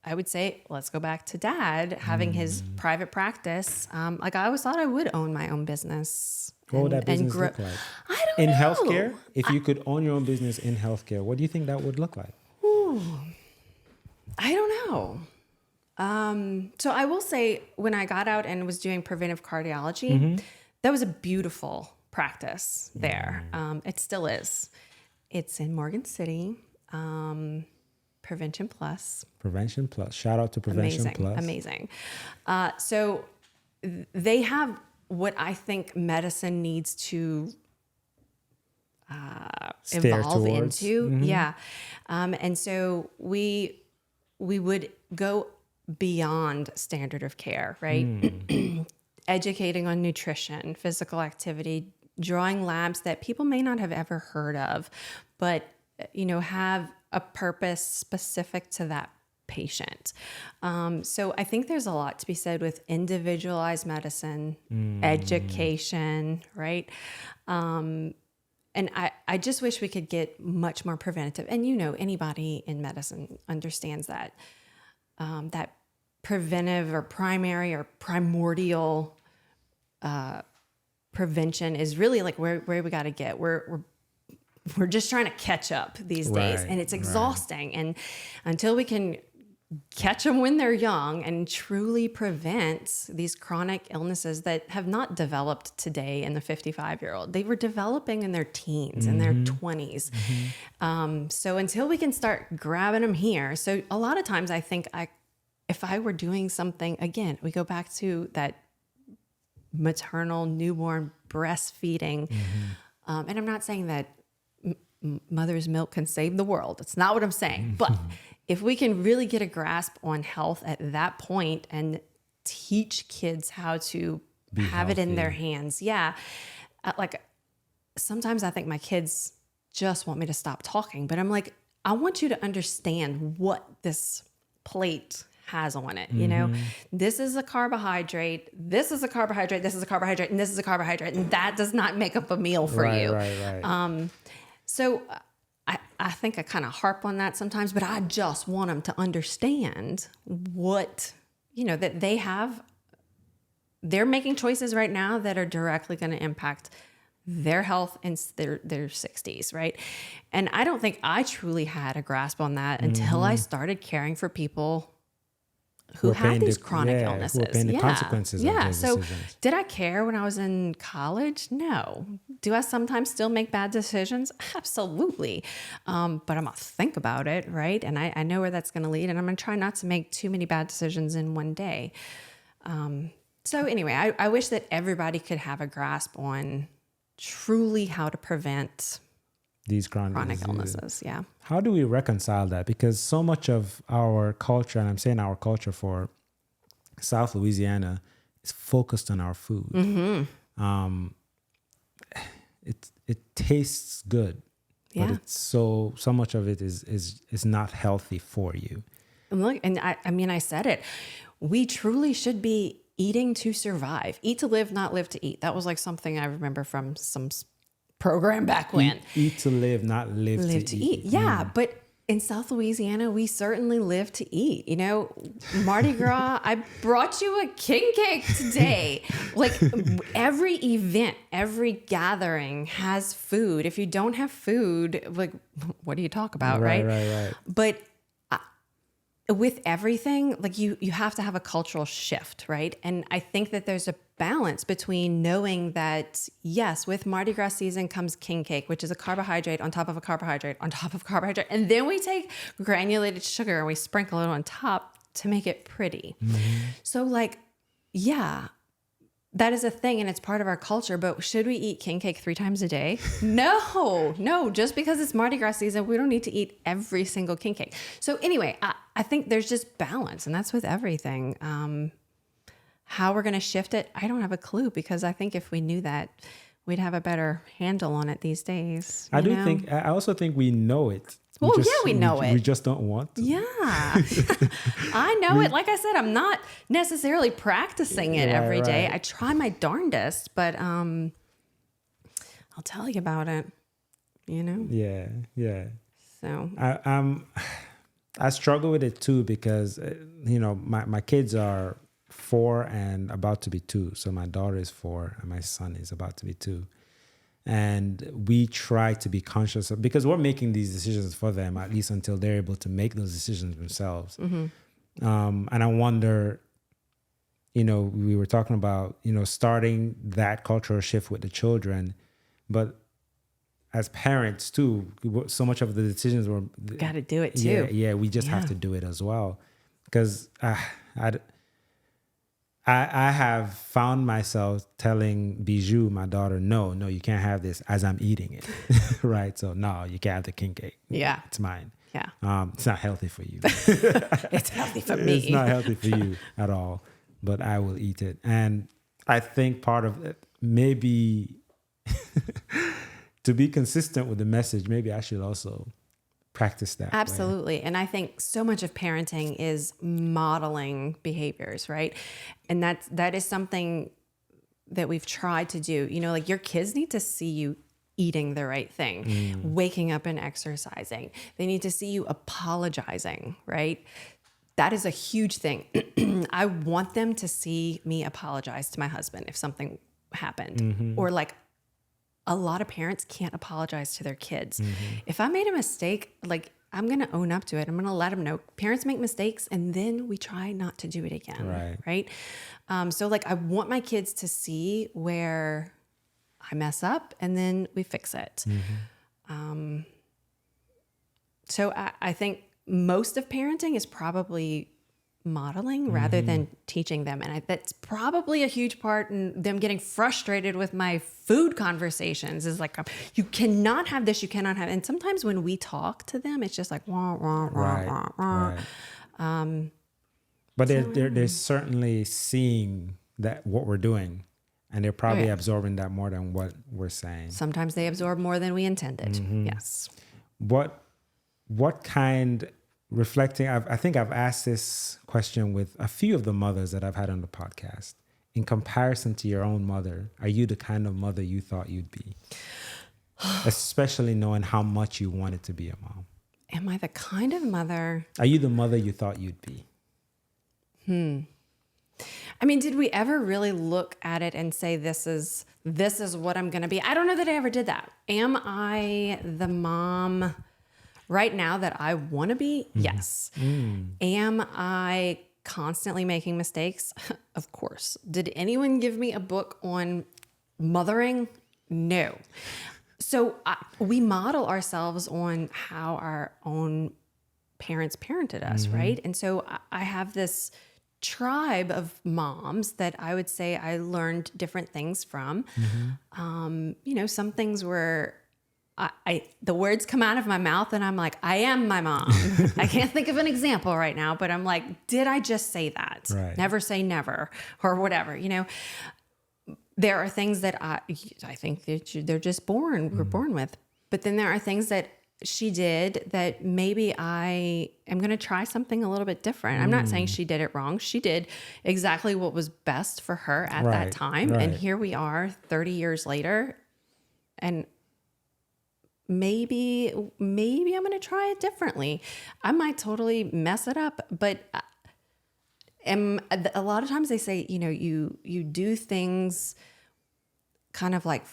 I would say, let's go back to Dad having his private practice. Like I always thought I would own my own business. What would that business look like? I don't In know. healthcare, if you could own your own business in healthcare, what do you think that would look like? I don't know. So I will say when I got out and was doing preventive cardiology, that was a beautiful practice there. It still is. It's in Morgan City. Prevention Plus. Prevention Plus. Shout out to Prevention Plus. Amazing. So they have what I think medicine needs to Steer evolve towards. into. Yeah. And so we would go beyond standard of care, right? Educating on nutrition, physical activity, drawing labs that people may not have ever heard of, but, have a purpose specific to that patient. So I think there's a lot to be said with individualized medicine, education, right? And I just wish we could get much more preventative. And anybody in medicine understands that that preventive or primary or primordial prevention is really like where we got to get. We're just trying to catch up these days, and it's exhausting. And until we can catch them when they're young and truly prevent these chronic illnesses that have not developed today in the 55-year-old. They were developing in their teens, in their 20s. So until we can start grabbing them here. So a lot of times I think if I were doing something, again, we go back to that maternal newborn breastfeeding. And I'm not saying that mother's milk can save the world. It's not what I'm saying. But if we can really get a grasp on health at that point and teach kids how to have it in their hands. Yeah. Like sometimes I think my kids just want me to stop talking, but I'm like, I want you to understand what this plate has on it. This is a carbohydrate. This is a carbohydrate. This is a carbohydrate. And this is a carbohydrate. And that does not make up a meal for you. Right. So I think I kind of harp on that sometimes, but I just want them to understand what, that they're making choices right now that are directly going to impact their health in their 60s, right? And I don't think I truly had a grasp on that until I started caring for people who have these chronic illnesses. Who are paying the consequences of those decisions. Did I care when I was in college? No. Do I sometimes still make bad decisions? Absolutely. But I'm going to think about it, right? And I know where that's going to lead, and I'm going to try not to make too many bad decisions in one day. So anyway, I wish that everybody could have a grasp on truly how to prevent these chronic illnesses. Yeah. How do we reconcile that? Because so much of our culture, and I'm saying our culture for South Louisiana, is focused on our food. It tastes good, but it's so much of it is not healthy for you. And look, and I said it. We truly should be eating to survive. Eat to live, not live to eat. That was like something I remember from some program back when. Eat to live, not live to eat. Yeah, but in South Louisiana, we certainly live to eat. Mardi Gras, I brought you a king cake today. Like every event, every gathering has food. If you don't have food, like what do you talk about, right? Right. But with everything, like you have to have a cultural shift, right? And I think that there's a balance between knowing that, yes, with Mardi Gras season comes king cake, which is a carbohydrate on top of a carbohydrate on top of carbohydrate. And then we take granulated sugar and we sprinkle it on top to make it pretty. So like, yeah, that is a thing and it's part of our culture, but should we eat king cake 3 times a day? No, just because it's Mardi Gras season, we don't need to eat every single king cake. So anyway, I think there's just balance, and that's with everything. How we're going to shift it, I don't have a clue, because I think if we knew that, we'd have a better handle on it these days. I also think we know it. Well, we know it. We just don't want to. Yeah. I know it. Like I said, I'm not necessarily practicing it every day. I try my darndest, but I'll tell you about it, Yeah. So I struggle with it too, because, my kids are 4 and about to be 2. So my daughter is 4 and my son is about to be 2. And we try to be conscious of, because we're making these decisions for them, at least until they're able to make those decisions themselves. And I wonder, we were talking about, starting that cultural shift with the children, but as parents too, so much of the decisions were got to do it too. Yeah, we just have to do it as well, because I have found myself telling Bijou, my daughter, no, you can't have this as I'm eating it. Right. So no, you can't have the king cake. Yeah. It's mine. Yeah. It's not healthy for you. It's healthy for me. It's not healthy for you at all, but I will eat it. And I think part of it, maybe to be consistent with the message, maybe I should also practice that. Absolutely. Way. And I think so much of parenting is modeling behaviors, right? And that is something that we've tried to do. You know, like your kids need to see you eating the right thing, waking up and exercising. They need to see you apologizing, right? That is a huge thing. I want them to see me apologize to my husband if something happened, or like a lot of parents can't apologize to their kids. If I made a mistake, like I'm going to own up to it. I'm going to let them know. Parents make mistakes and then we try not to do it again. Right. So like I want my kids to see where I mess up and then we fix it. So I think most of parenting is probably modeling rather than teaching them. And that's probably a huge part in them getting frustrated with my food conversations is like, you cannot have this, you cannot have. And sometimes when we talk to them, it's just like, wah, wah, wah, wah, wah. Right. But they're certainly seeing that what we're doing, and they're probably absorbing that more than what we're saying. Sometimes they absorb more than we intended. Yes. What kind, reflecting, I think I've asked this question with a few of the mothers that I've had on the podcast. In comparison to your own mother, are you the kind of mother you thought you'd be? Especially knowing how much you wanted to be a mom. Am I the kind of mother? Are you the mother you thought you'd be? I mean, did we ever really look at it and say, this is what I'm going to be? I don't know that I ever did that. Am I the mom right now that I want to be? Yes. Am I constantly making mistakes? Of course. Did anyone give me a book on mothering? No. So we model ourselves on how our own parents parented us, right? And so I have this tribe of moms that I would say I learned different things from. You know, some things were the words come out of my mouth and I'm like, I am my mom. I can't think of an example right now, but I'm like, did I just say that? Right. Never say never or whatever, you know. There are things that I think that they're just born, we're born with. But then there are things that she did that maybe I am going to try something a little bit different. I'm not saying she did it wrong. She did exactly what was best for her at that time. And here we are 30 years later. And maybe I'm going to try it differently. I might totally mess it up, but a lot of times they say, you know, you do things kind of like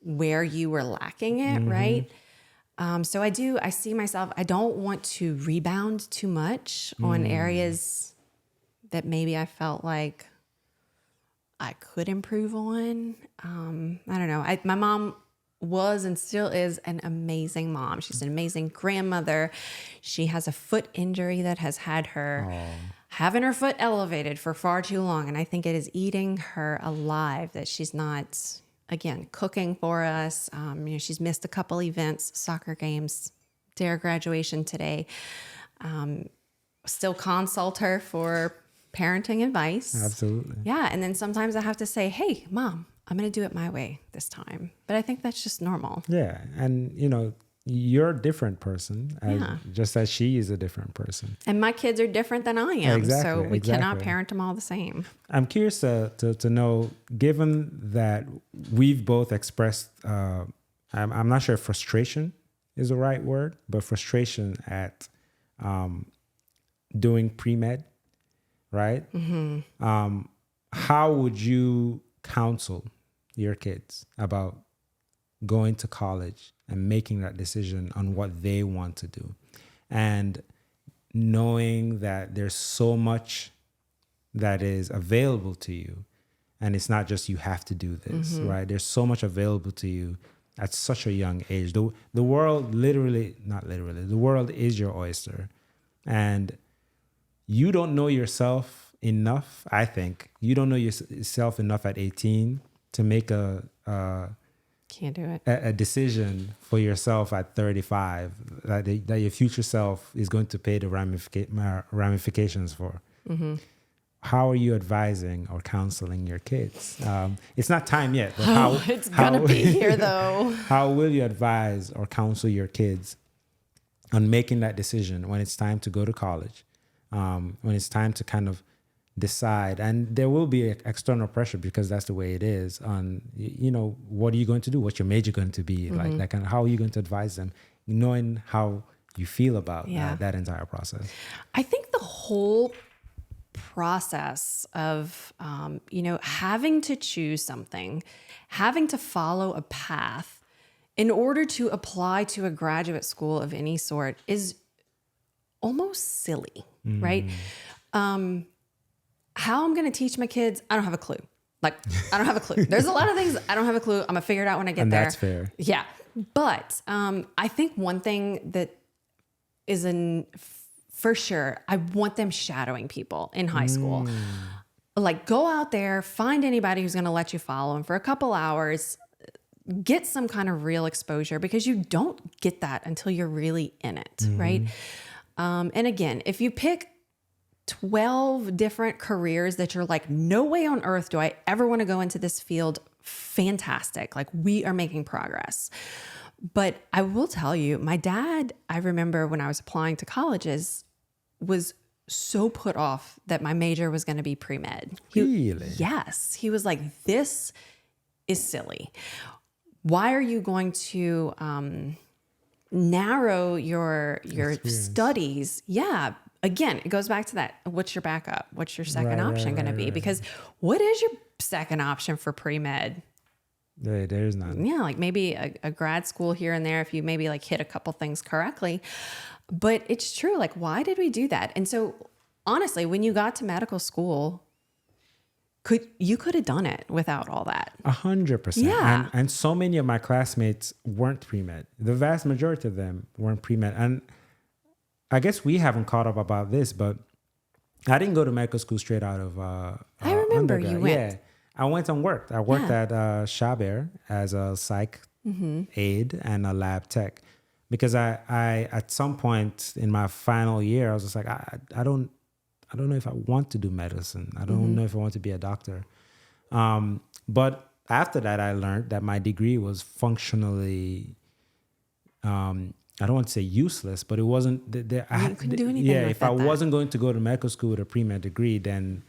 where you were lacking it, right? So I see myself, I don't want to rebound too much on areas that maybe I felt like I could improve on. I don't know. My mom was and still is an amazing mom. She's an amazing grandmother. She has a foot injury that has had her having her foot elevated for far too long. And I think it is eating her alive that she's not, again, cooking for us. You know, she's missed a couple events, soccer games, their graduation today. Still consult her for parenting advice. Absolutely. Yeah. And then sometimes I have to say, hey, Mom, I'm going to do it my way this time. But I think that's just normal. Yeah. And, you know, you're a different person, just as she is a different person. And my kids are different than I am. Exactly, so we cannot parent them all the same. I'm curious to know, given that we've both expressed, I'm not sure if frustration is the right word, but frustration at doing pre-med, right? How would you counsel your kids about going to college and making that decision on what they want to do, and knowing that there's so much that is available to you, and it's not just you have to do this, right? There's so much available to you at such a young age. The world the world is your oyster, and you don't know yourself enough. I think you don't know yourself enough at 18 to make Can't do it. a decision for yourself at 35 that your future self is going to pay the ramifications for. Mm-hmm. How are you advising or counseling your kids? It's not time yet, but It's gonna be here though. How will you advise or counsel your kids on making that decision when it's time to go to college, when it's time to kind of decide? And there will be external pressure because that's the way it is on, what are you going to do? What's your major going to be? Like that kind of, how are you going to advise them, knowing how you feel about that entire process? I think the whole process of, having to choose something, having to follow a path in order to apply to a graduate school of any sort is almost silly, right? How I'm going to teach my kids, I don't have a clue. I don't have a clue. There's a lot of things I don't have a clue. I'm going to figure it out when I get there. That's fair. Yeah. But I think one thing that is for sure, I want them shadowing people in high school. Like, go out there, find anybody who's going to let you follow them for a couple hours, get some kind of real exposure, because you don't get that until you're really in it, right? And again, if you pick 12 different careers that you're like, no way on earth do I ever want to go into this field, fantastic. Like, we are making progress. But I will tell you, my dad, I remember when I was applying to colleges, was so put off that my major was going to be pre-med. Really? Yes. He was like, this is silly. Why are you going to narrow your studies? Yeah. Again, it goes back to that. What's your backup? What's your second option going to be? Because what is your second option for pre-med? There's none. Yeah, like maybe a grad school here and there if you maybe like hit a couple things correctly. But it's true. Like, why did we do that? And so honestly, when you got to medical school, you could have done it without all that. 100%. Yeah. And so many of my classmates weren't pre-med. The vast majority of them weren't pre-med. And I guess we haven't caught up about this, but I didn't go to medical school straight out of I remember undergrad. you went. Yeah. I went and worked. I worked at Chabert as a psych aide and a lab tech, because I at some point in my final year, I was just like, I don't know if I want to do medicine. I don't know if I want to be a doctor. But after that, I learned that my degree was functionally, I don't want to say useless, but it wasn't. You couldn't do anything. Yeah, if I wasn't going to go to medical school with a pre-med degree, then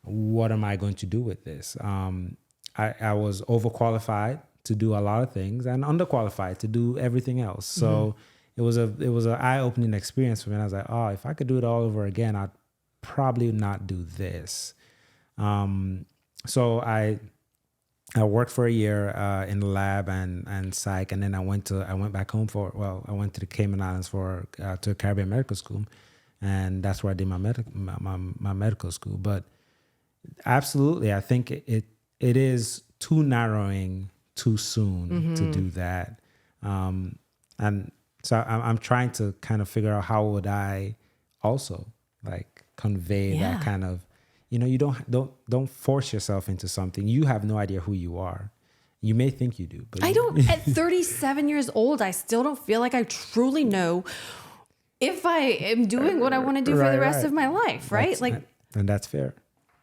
what am I going to do with this? I was overqualified to do a lot of things and underqualified to do everything else. So it was an eye-opening experience for me. And I was like, oh, if I could do it all over again, I'd probably not do this. So I worked for a year in the lab and psych, and then I went back home I went to the Cayman Islands to a Caribbean medical school, and that's where I did my medical school. But absolutely, I think it is too narrowing too soon to do that, and so I'm trying to kind of figure out how would I also like convey that kind of, you don't force yourself into something. You have no idea who you are. You may think you do, but I don't. At 37 years old, I still don't feel like I truly know if I am doing what I want to do for the rest of my life, right? And that's fair.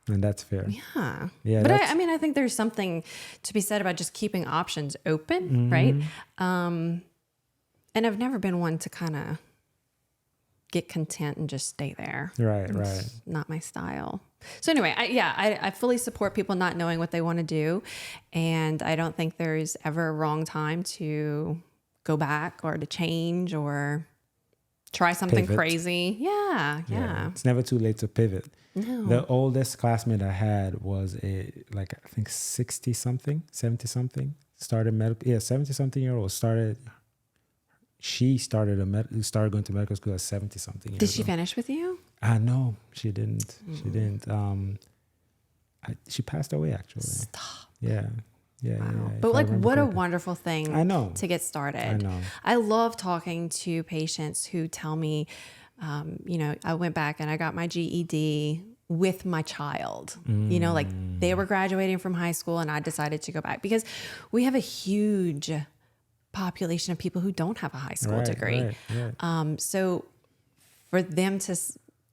Yeah. Yeah. But I think there's something to be said about just keeping options open, right? And I've never been one to kind of get content and just stay there. Right. It's not my style. So anyway, I fully support people not knowing what they want to do. And I don't think there's ever a wrong time to go back or to change or try something crazy. Yeah. It's never too late to pivot. No. The oldest classmate I had was I think 70-something, started medical. Yeah, 70-something year old She started going to medical school at 70-something years old. Did she finish with you? No, she didn't. She didn't. She passed away actually. Stop. Yeah. Yeah. Wow. Yeah, But what a wonderful thing I know. to get started. I know. I love talking to patients who tell me, I went back and I got my GED with my child. You know, like they were graduating from high school and I decided to go back because we have a huge population of people who don't have a high school degree. Right. So for them to,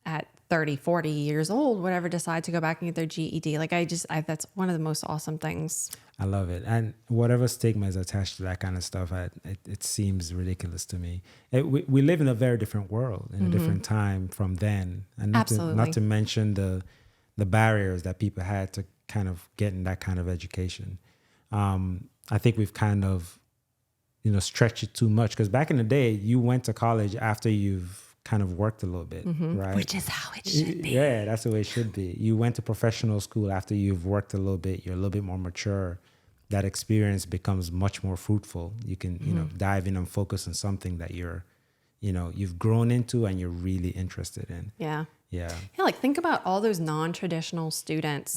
at 30, 40 years old, whatever, decide to go back and get their GED, like that's one of the most awesome things. I love it. And whatever stigma is attached to that kind of stuff, it seems ridiculous to me. We live in a very different world, in a different time from then. And not to mention the barriers that people had to kind of get in that kind of education. I think we've kind of, stretched it too much. Because back in the day, you went to college after you've kind of worked a little bit, right? Which is how it should be. Yeah, that's the way it should be. You went to professional school after you've worked a little bit. You're a little bit more mature. That experience becomes much more fruitful. You can, dive in and focus on something that you've grown into and you're really interested in. Yeah. Yeah. Yeah, like think about all those non-traditional students.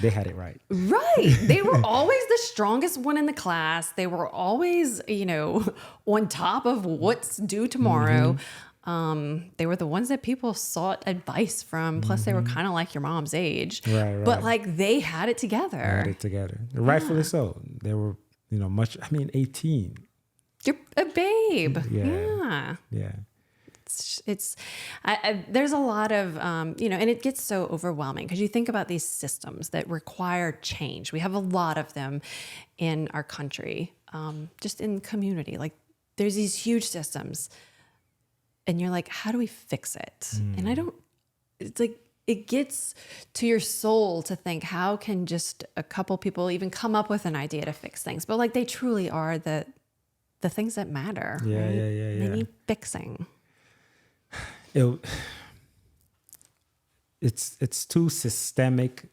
They had it right. Right. They were always the strongest one in the class. They were always, on top of what's due tomorrow. They were the ones that people sought advice from. Plus, they were kind of like your mom's age. Right. But like they had it together. Rightfully so. They were, 18. You're a babe. Yeah. There's a lot of, and it gets so overwhelming because you think about these systems that require change. We have a lot of them in our country, just in community. Like there's these huge systems and you're like, how do we fix it? And it's like, it gets to your soul to think, how can just a couple people even come up with an idea to fix things? But like they truly are the things that matter. Yeah, right? yeah. They need fixing. It's too systemic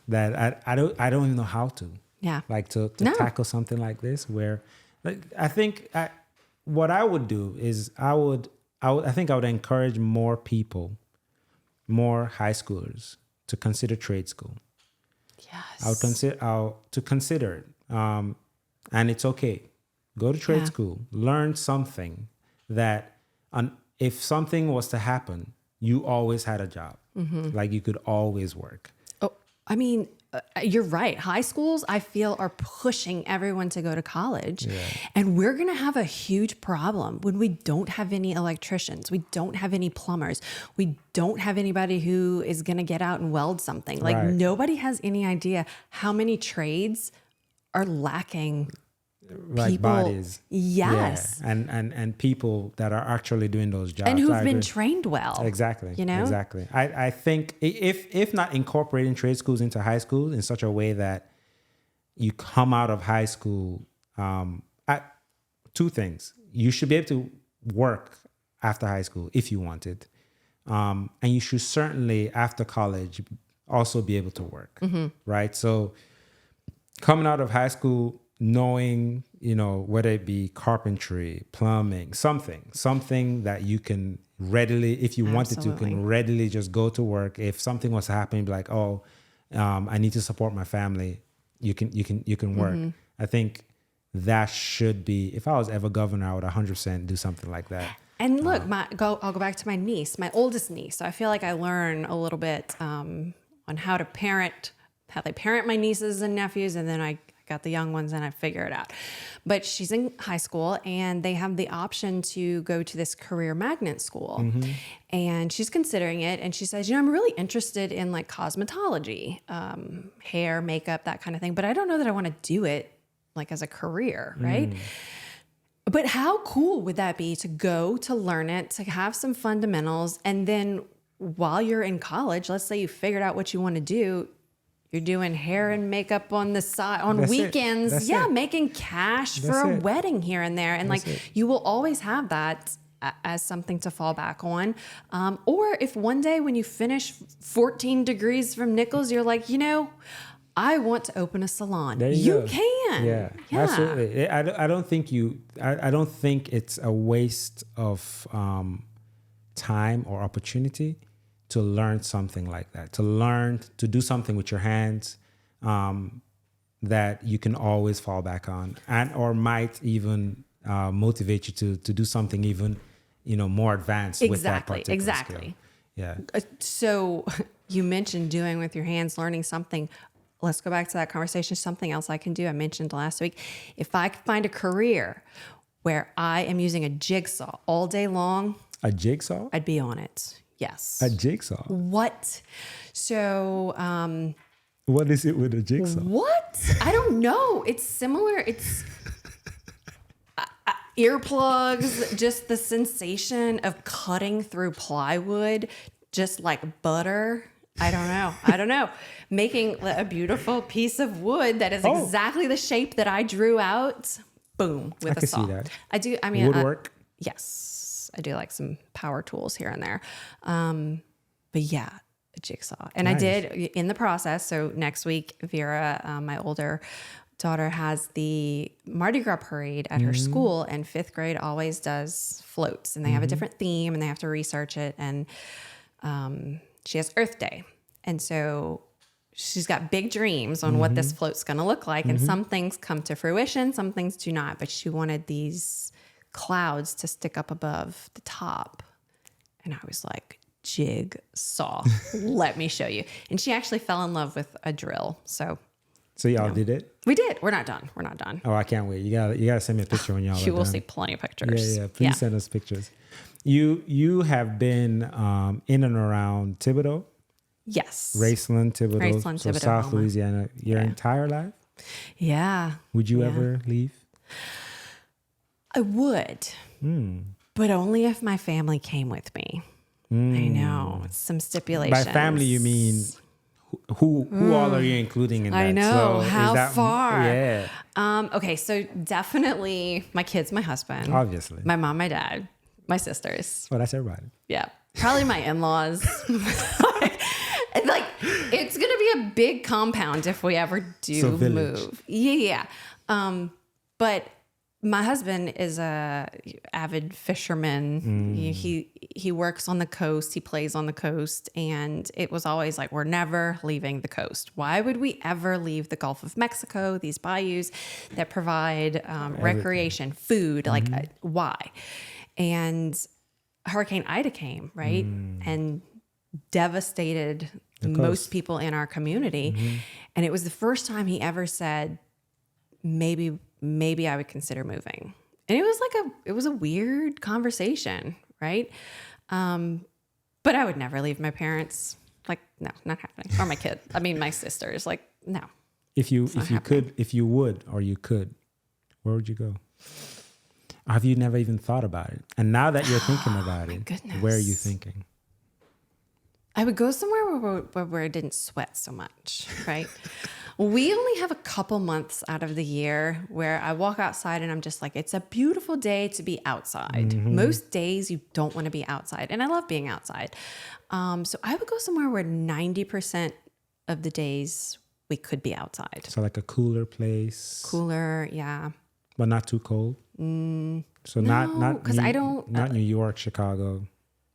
that I don't even know how to to tackle something like this, where like I think what I would do is I would encourage more people, more high schoolers to consider trade school. Yes. To consider it, and it's okay. Go to trade school, learn something that if something was to happen, you always had a job. Like you could always work. Oh, I mean, you're right. High schools, I feel, are pushing everyone to go to college. Yeah. And we're going to have a huge problem when we don't have any electricians. We don't have any plumbers. We don't have anybody who is going to get out and weld something. Like nobody has any idea how many trades are lacking. Like people, bodies. Yes. Yeah. And people that are actually doing those jobs. And who've been trained well. Exactly. Exactly. I think if not incorporating trade schools into high school in such a way that you come out of high school, two things. You should be able to work after high school if you want it. And you should certainly, after college, also be able to work. Right? So coming out of high school, knowing, whether it be carpentry, plumbing, something that you can readily, if you wanted to, can readily just go to work. If something was happening, be like, I need to support my family. You can work. I think that should be, if I was ever governor, I would 100% do something like that. And look, I'll go back to my niece, my oldest niece. So I feel like I learn a little bit on how they parent my nieces and nephews, and then I got the young ones and I figure it out. But she's in high school and they have the option to go to this career magnet school. And she's considering it. And she says, I'm really interested in like cosmetology, hair, makeup, that kind of thing. But I don't know that I want to do it like as a career, right? But how cool would that be to go to learn it, to have some fundamentals. And then while you're in college, let's say you figured out what you want to do, you're doing hair and makeup on the side on weekends. Making cash for a wedding here and there. And you will always have that as something to fall back on. Or if one day when you finish 14 degrees from Nichols, you're like, I want to open a salon. You can. Yeah, absolutely. I don't think it's a waste of time or opportunity to learn something like that, to learn to do something with your hands that you can always fall back on, and or might even motivate you to do something even more advanced with that particular skill. Yeah. So you mentioned doing with your hands, learning something. Let's go back to that conversation. Something else I can do. I mentioned last week. If I could find a career where I am using a jigsaw all day long. A jigsaw? I'd be on it. Yes. A jigsaw? What? So, what is it with a jigsaw? what? I don't know. It's similar. It's earplugs, just the sensation of cutting through plywood, just like butter. I don't know. Making a beautiful piece of wood that is exactly the shape that I drew out. Boom, with a saw. I can see that. I do. I mean, woodwork. Yes, I do like some power tools here and there. But yeah, a jigsaw. And nice. I did in the process. So next week, Vera, my older daughter, has the Mardi Gras parade at her school, and 5th grade always does floats, and they have a different theme, and they have to research it. And she has Earth Day, and so she's got big dreams on what this float's going to look like. And some things come to fruition, some things do not. But she wanted these clouds to stick up above the top, and I was like, jigsaw, let me show you. And she actually fell in love with a drill. So y'all did it? We did. We're not done. Oh, I can't wait. You gotta send me a picture when y'all are done. You will see plenty of pictures. Yeah. Please send us pictures. You have been in and around Thibodaux? Yes. Raceland, Thibodaux, so Thibodaux, South Oklahoma. Louisiana, your entire life? Yeah. Would you ever leave? I would, but only if my family came with me. I know, some stipulations. By family, you mean who all are you including in that? I know. So how far? Yeah. Okay, so definitely my kids, my husband. Obviously. My mom, my dad, my sisters. Well, that's everybody. Yeah. Probably my in-laws. like, it's going to be a big compound if we ever do move. Yeah. But my husband is a avid fisherman. He works on the coast. He plays on the coast. And it was always like, we're never leaving the coast. Why would we ever leave the Gulf of Mexico, these bayous that provide recreation, food? Like, why? And Hurricane Ida came, right? And devastated most people in our community. And it was the first time he ever said, maybe I would consider moving. And it was a weird conversation, right? But I would never leave my parents. Like, no, not happening. Or my kid. I mean, my sisters. Like, no. If you would, where would you go? Have you never even thought about it? And now that you're thinking about it, goodness. Where are you thinking? I would go somewhere where I didn't sweat so much, right? We only have a couple months out of the year where I walk outside and I'm just like, it's a beautiful day to be outside. Most days you don't want to be outside. And I love being outside. So I would go somewhere where 90% of the days we could be outside. So like a cooler place. Cooler, yeah. But not too cold? So not because I don't... Not New York, Chicago.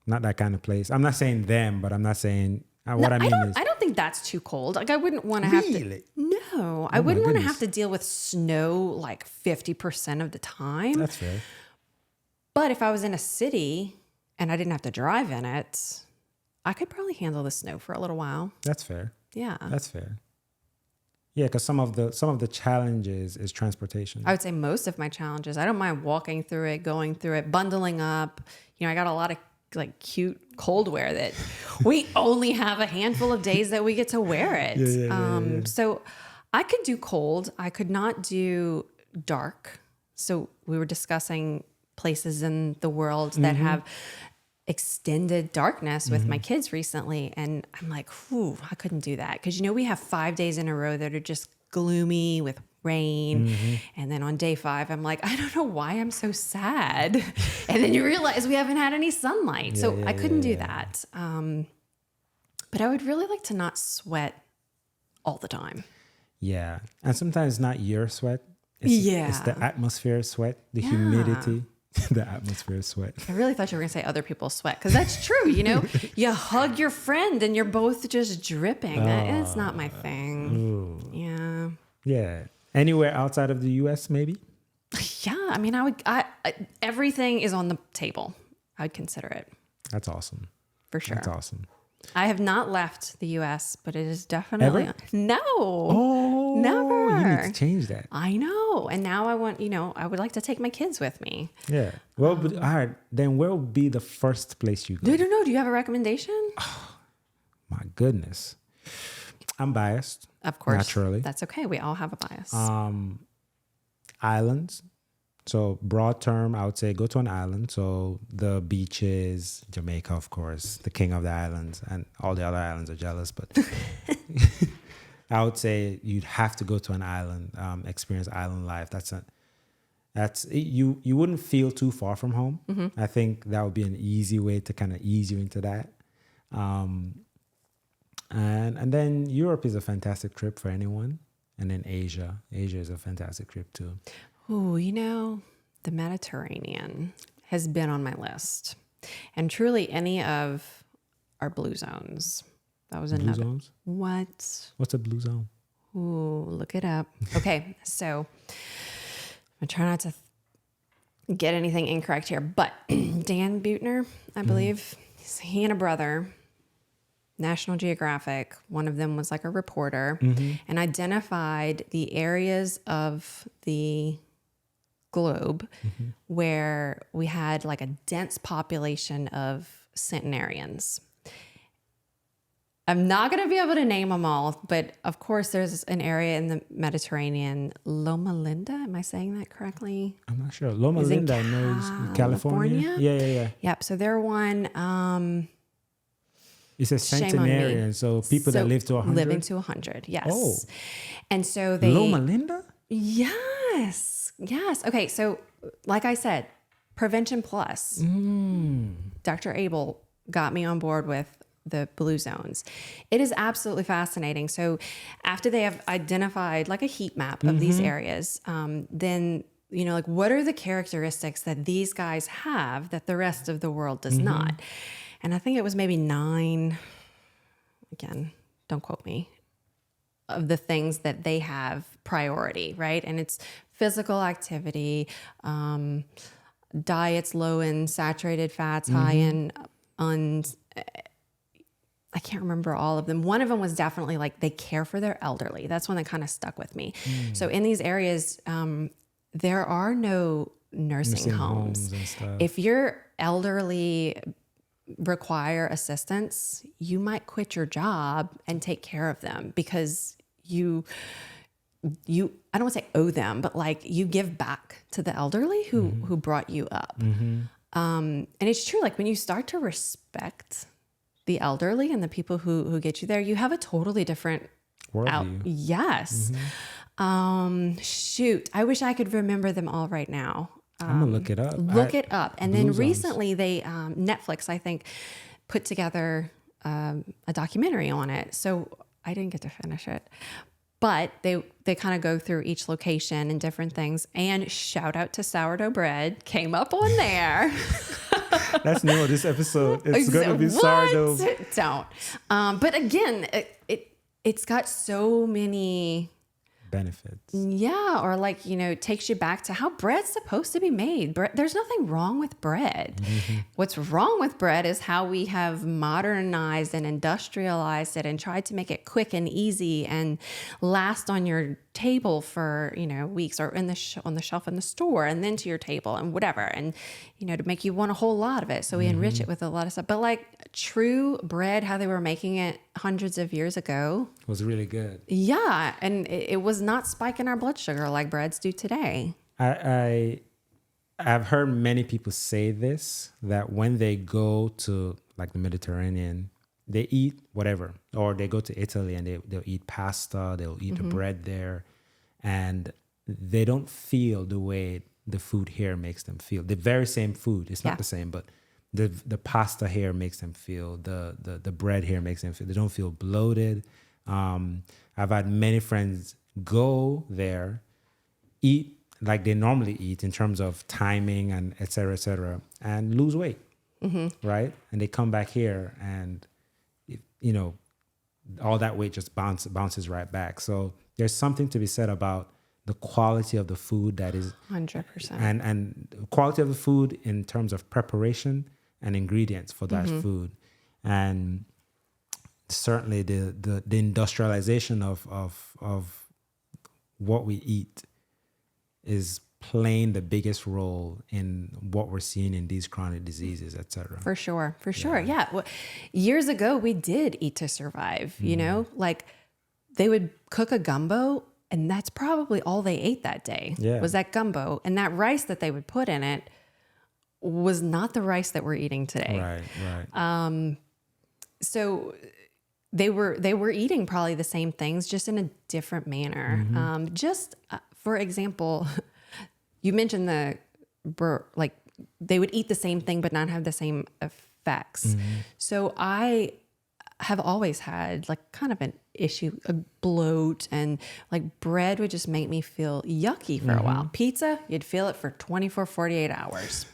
Not that kind of place. I'm not saying them, but I'm not saying... I mean is... I don't think that's too cold. Like, I wouldn't want to have to... Really? No. I wouldn't want to have to deal with snow like 50% of the time. That's fair. But if I was in a city and I didn't have to drive in it, I could probably handle the snow for a little while. That's fair. Yeah. That's fair. Yeah, because some of the challenges is transportation. I would say most of my challenges, I don't mind walking through it, going through it, bundling up. You know, I got a lot of like cute cold wear that we only have a handful of days that we get to wear it. Yeah. So I could do cold. I could not do dark. So we were discussing places in the world that have extended darkness with my kids recently. And I'm like, whew, I couldn't do that. Because, you know, we have 5 days in a row that are just gloomy with rain. And then on day 5, I'm like, I don't know why I'm so sad. And then you realize we haven't had any sunlight. So I couldn't do that. But I would really like to not sweat all the time. Yeah. And sometimes not your sweat. It's the atmosphere sweat, the humidity. The atmosphere sweat. I really thought you were going to say other people's sweat, because that's true. You know, you hug your friend and you're both just dripping. It's not my thing. Ooh. Yeah. Yeah. Anywhere outside of the U.S., maybe? Yeah. I mean, everything is on the table. I would consider it. That's awesome. For sure. That's awesome. I have not left the U.S., but it is definitely Ever? no. Oh, Never. You need to change that. I know, and now I want I would like to take my kids with me. Yeah. Well, but, all right. Then where would be the first place you go? I don't know. Do you have a recommendation? My goodness. I'm biased. Of course, Naturally. that's okay. We all have a bias. Islands. So broad term, I would say go to an island. So the beaches, Jamaica, of course, the king of the islands, and all the other islands are jealous. But I would say you'd have to go to an island, experience island life. You wouldn't feel too far from home. I think that would be an easy way to kind of ease you into that. And then Europe is a fantastic trip for anyone. And then Asia is a fantastic trip too. Oh, the Mediterranean has been on my list. And truly any of our blue zones. That was Blue another. zones? What's a blue zone? Ooh, look it up. Okay, so I try not to get anything incorrect here, but Dan Buettner, I believe, he and a brother, National Geographic, one of them was like a reporter, and identified the areas of the globe where we had like a dense population of centenarians. I'm not going to be able to name them all, but of course there's an area in the Mediterranean, Loma Linda. Am I saying that correctly? I'm not sure. Loma Linda, I know, is California. Yeah. Yep. So they're one. It's a centenarian, so people that live to 100? Living to 100, yes. Oh. And so they... Loma Linda? Yes. Okay, so like I said, Prevention Plus. Dr. Abel got me on board with the blue zones. It is absolutely fascinating. So after they have identified like a heat map of these areas, then, like what are the characteristics that these guys have that the rest of the world does not? And I think it was maybe 9, again, don't quote me, of the things that they have priority, right? And it's physical activity, diets low in saturated fats, high in I can't remember all of them. One of them was definitely like they care for their elderly. That's one that kind of stuck with me. So in these areas, there are no nursing homes. And stuff. If you're elderly, require assistance, you might quit your job and take care of them because you I don't want to say owe them, but like you give back to the elderly who brought you up. And it's true, like when you start to respect the elderly and the people who get you there, you have a totally different worldview. Yes. Shoot, I wish I could remember them all right now. I'm gonna look it up. Look it up. And then recently they Netflix, I think, put together a documentary on it. So I didn't get to finish it, but they kind of go through each location and different things. And shout out to sourdough bread came up on there. That's new on this episode. It's gonna be sourdough. Don't. But again, it's got so many benefits. Yeah, or like, it takes you back to how bread's supposed to be made. There's nothing wrong with bread. What's wrong with bread is how we have modernized and industrialized it and tried to make it quick and easy and last on your table for, weeks or on the shelf in the store and then to your table and whatever. And, to make you want a whole lot of it. So we enrich it with a lot of stuff. But like true bread, how they were making it hundreds of years ago. Was really good. Yeah. And it was not spiking our blood sugar like breads do today. I've heard many people say this, that when they go to like the Mediterranean, they eat whatever, or they go to Italy and they'll eat pasta, they'll eat the bread there, and they don't feel the way the food here makes them feel. The very same food, it's not the same, but the pasta here makes them feel, the bread here makes them feel, they don't feel bloated. I've had many friends go there, eat like they normally eat in terms of timing and et cetera, and lose weight, right? And they come back here and, all that weight just bounces right back. So there's something to be said about the quality of the food that is 100%. And quality of the food in terms of preparation and ingredients for that food. And certainly the industrialization of what we eat is playing the biggest role in what we're seeing in these chronic diseases, etc. For sure. Yeah. Well, years ago, we did eat to survive, you know, like they would cook a gumbo and that's probably all they ate that day was that gumbo. And that rice that they would put in it was not the rice that we're eating today. Right. So they were eating probably the same things, just in a different manner. For example, you mentioned like they would eat the same thing, but not have the same effects. So I have always had like kind of an issue, a bloat, and like bread would just make me feel yucky for a while. Pizza, you'd feel it for 24, 48 hours.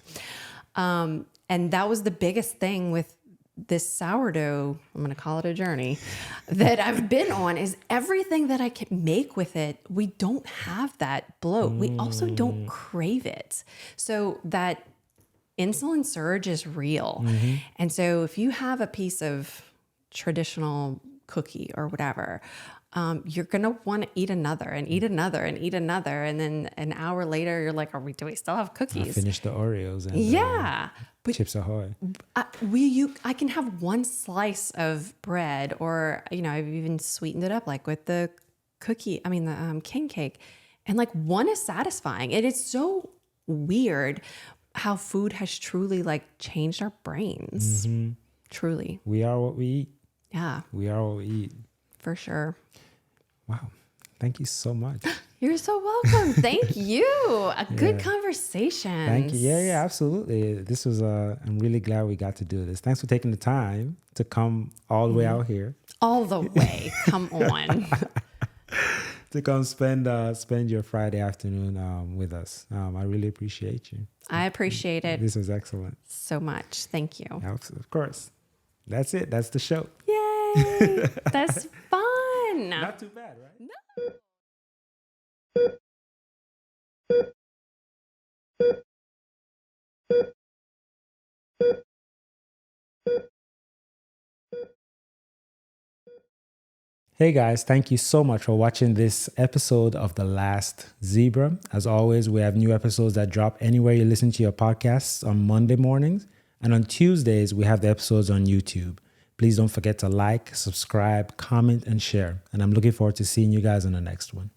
And that was the biggest thing with this sourdough, I'm going to call it a journey, that I've been on, is everything that I can make with it, we don't have that bloat. We also don't crave it. So that insulin surge is real. And so if you have a piece of traditional cookie or whatever, you're going to want to eat another and eat another and eat another. And then an hour later, you're like, do we still have cookies? I finished the Oreos and but Chips Ahoy. I can have one slice of bread, or, you know, I've even sweetened it up like with the king cake. And like one is satisfying. It is so weird how food has truly like changed our brains. Truly. We are what we eat. Yeah. We are what we eat. For sure. Wow. Thank you so much. You're so welcome. Thank you. A good conversation. Thank you. Yeah, absolutely. This was, I'm really glad we got to do this. Thanks for taking the time to come all the way out here. All the way. Come on. To come spend your Friday afternoon with us. I really appreciate you. I appreciate it. This was excellent. So much. Thank you. Of course. That's it. That's the show. Yay. That's fun. Not too bad, right? No. Hey guys, thank you so much for watching this episode of The Last Zebra. As always, we have new episodes that drop anywhere you listen to your podcasts on Monday mornings. And on Tuesdays, we have the episodes on YouTube. Please don't forget to like, subscribe, comment, and share. And I'm looking forward to seeing you guys on the next one.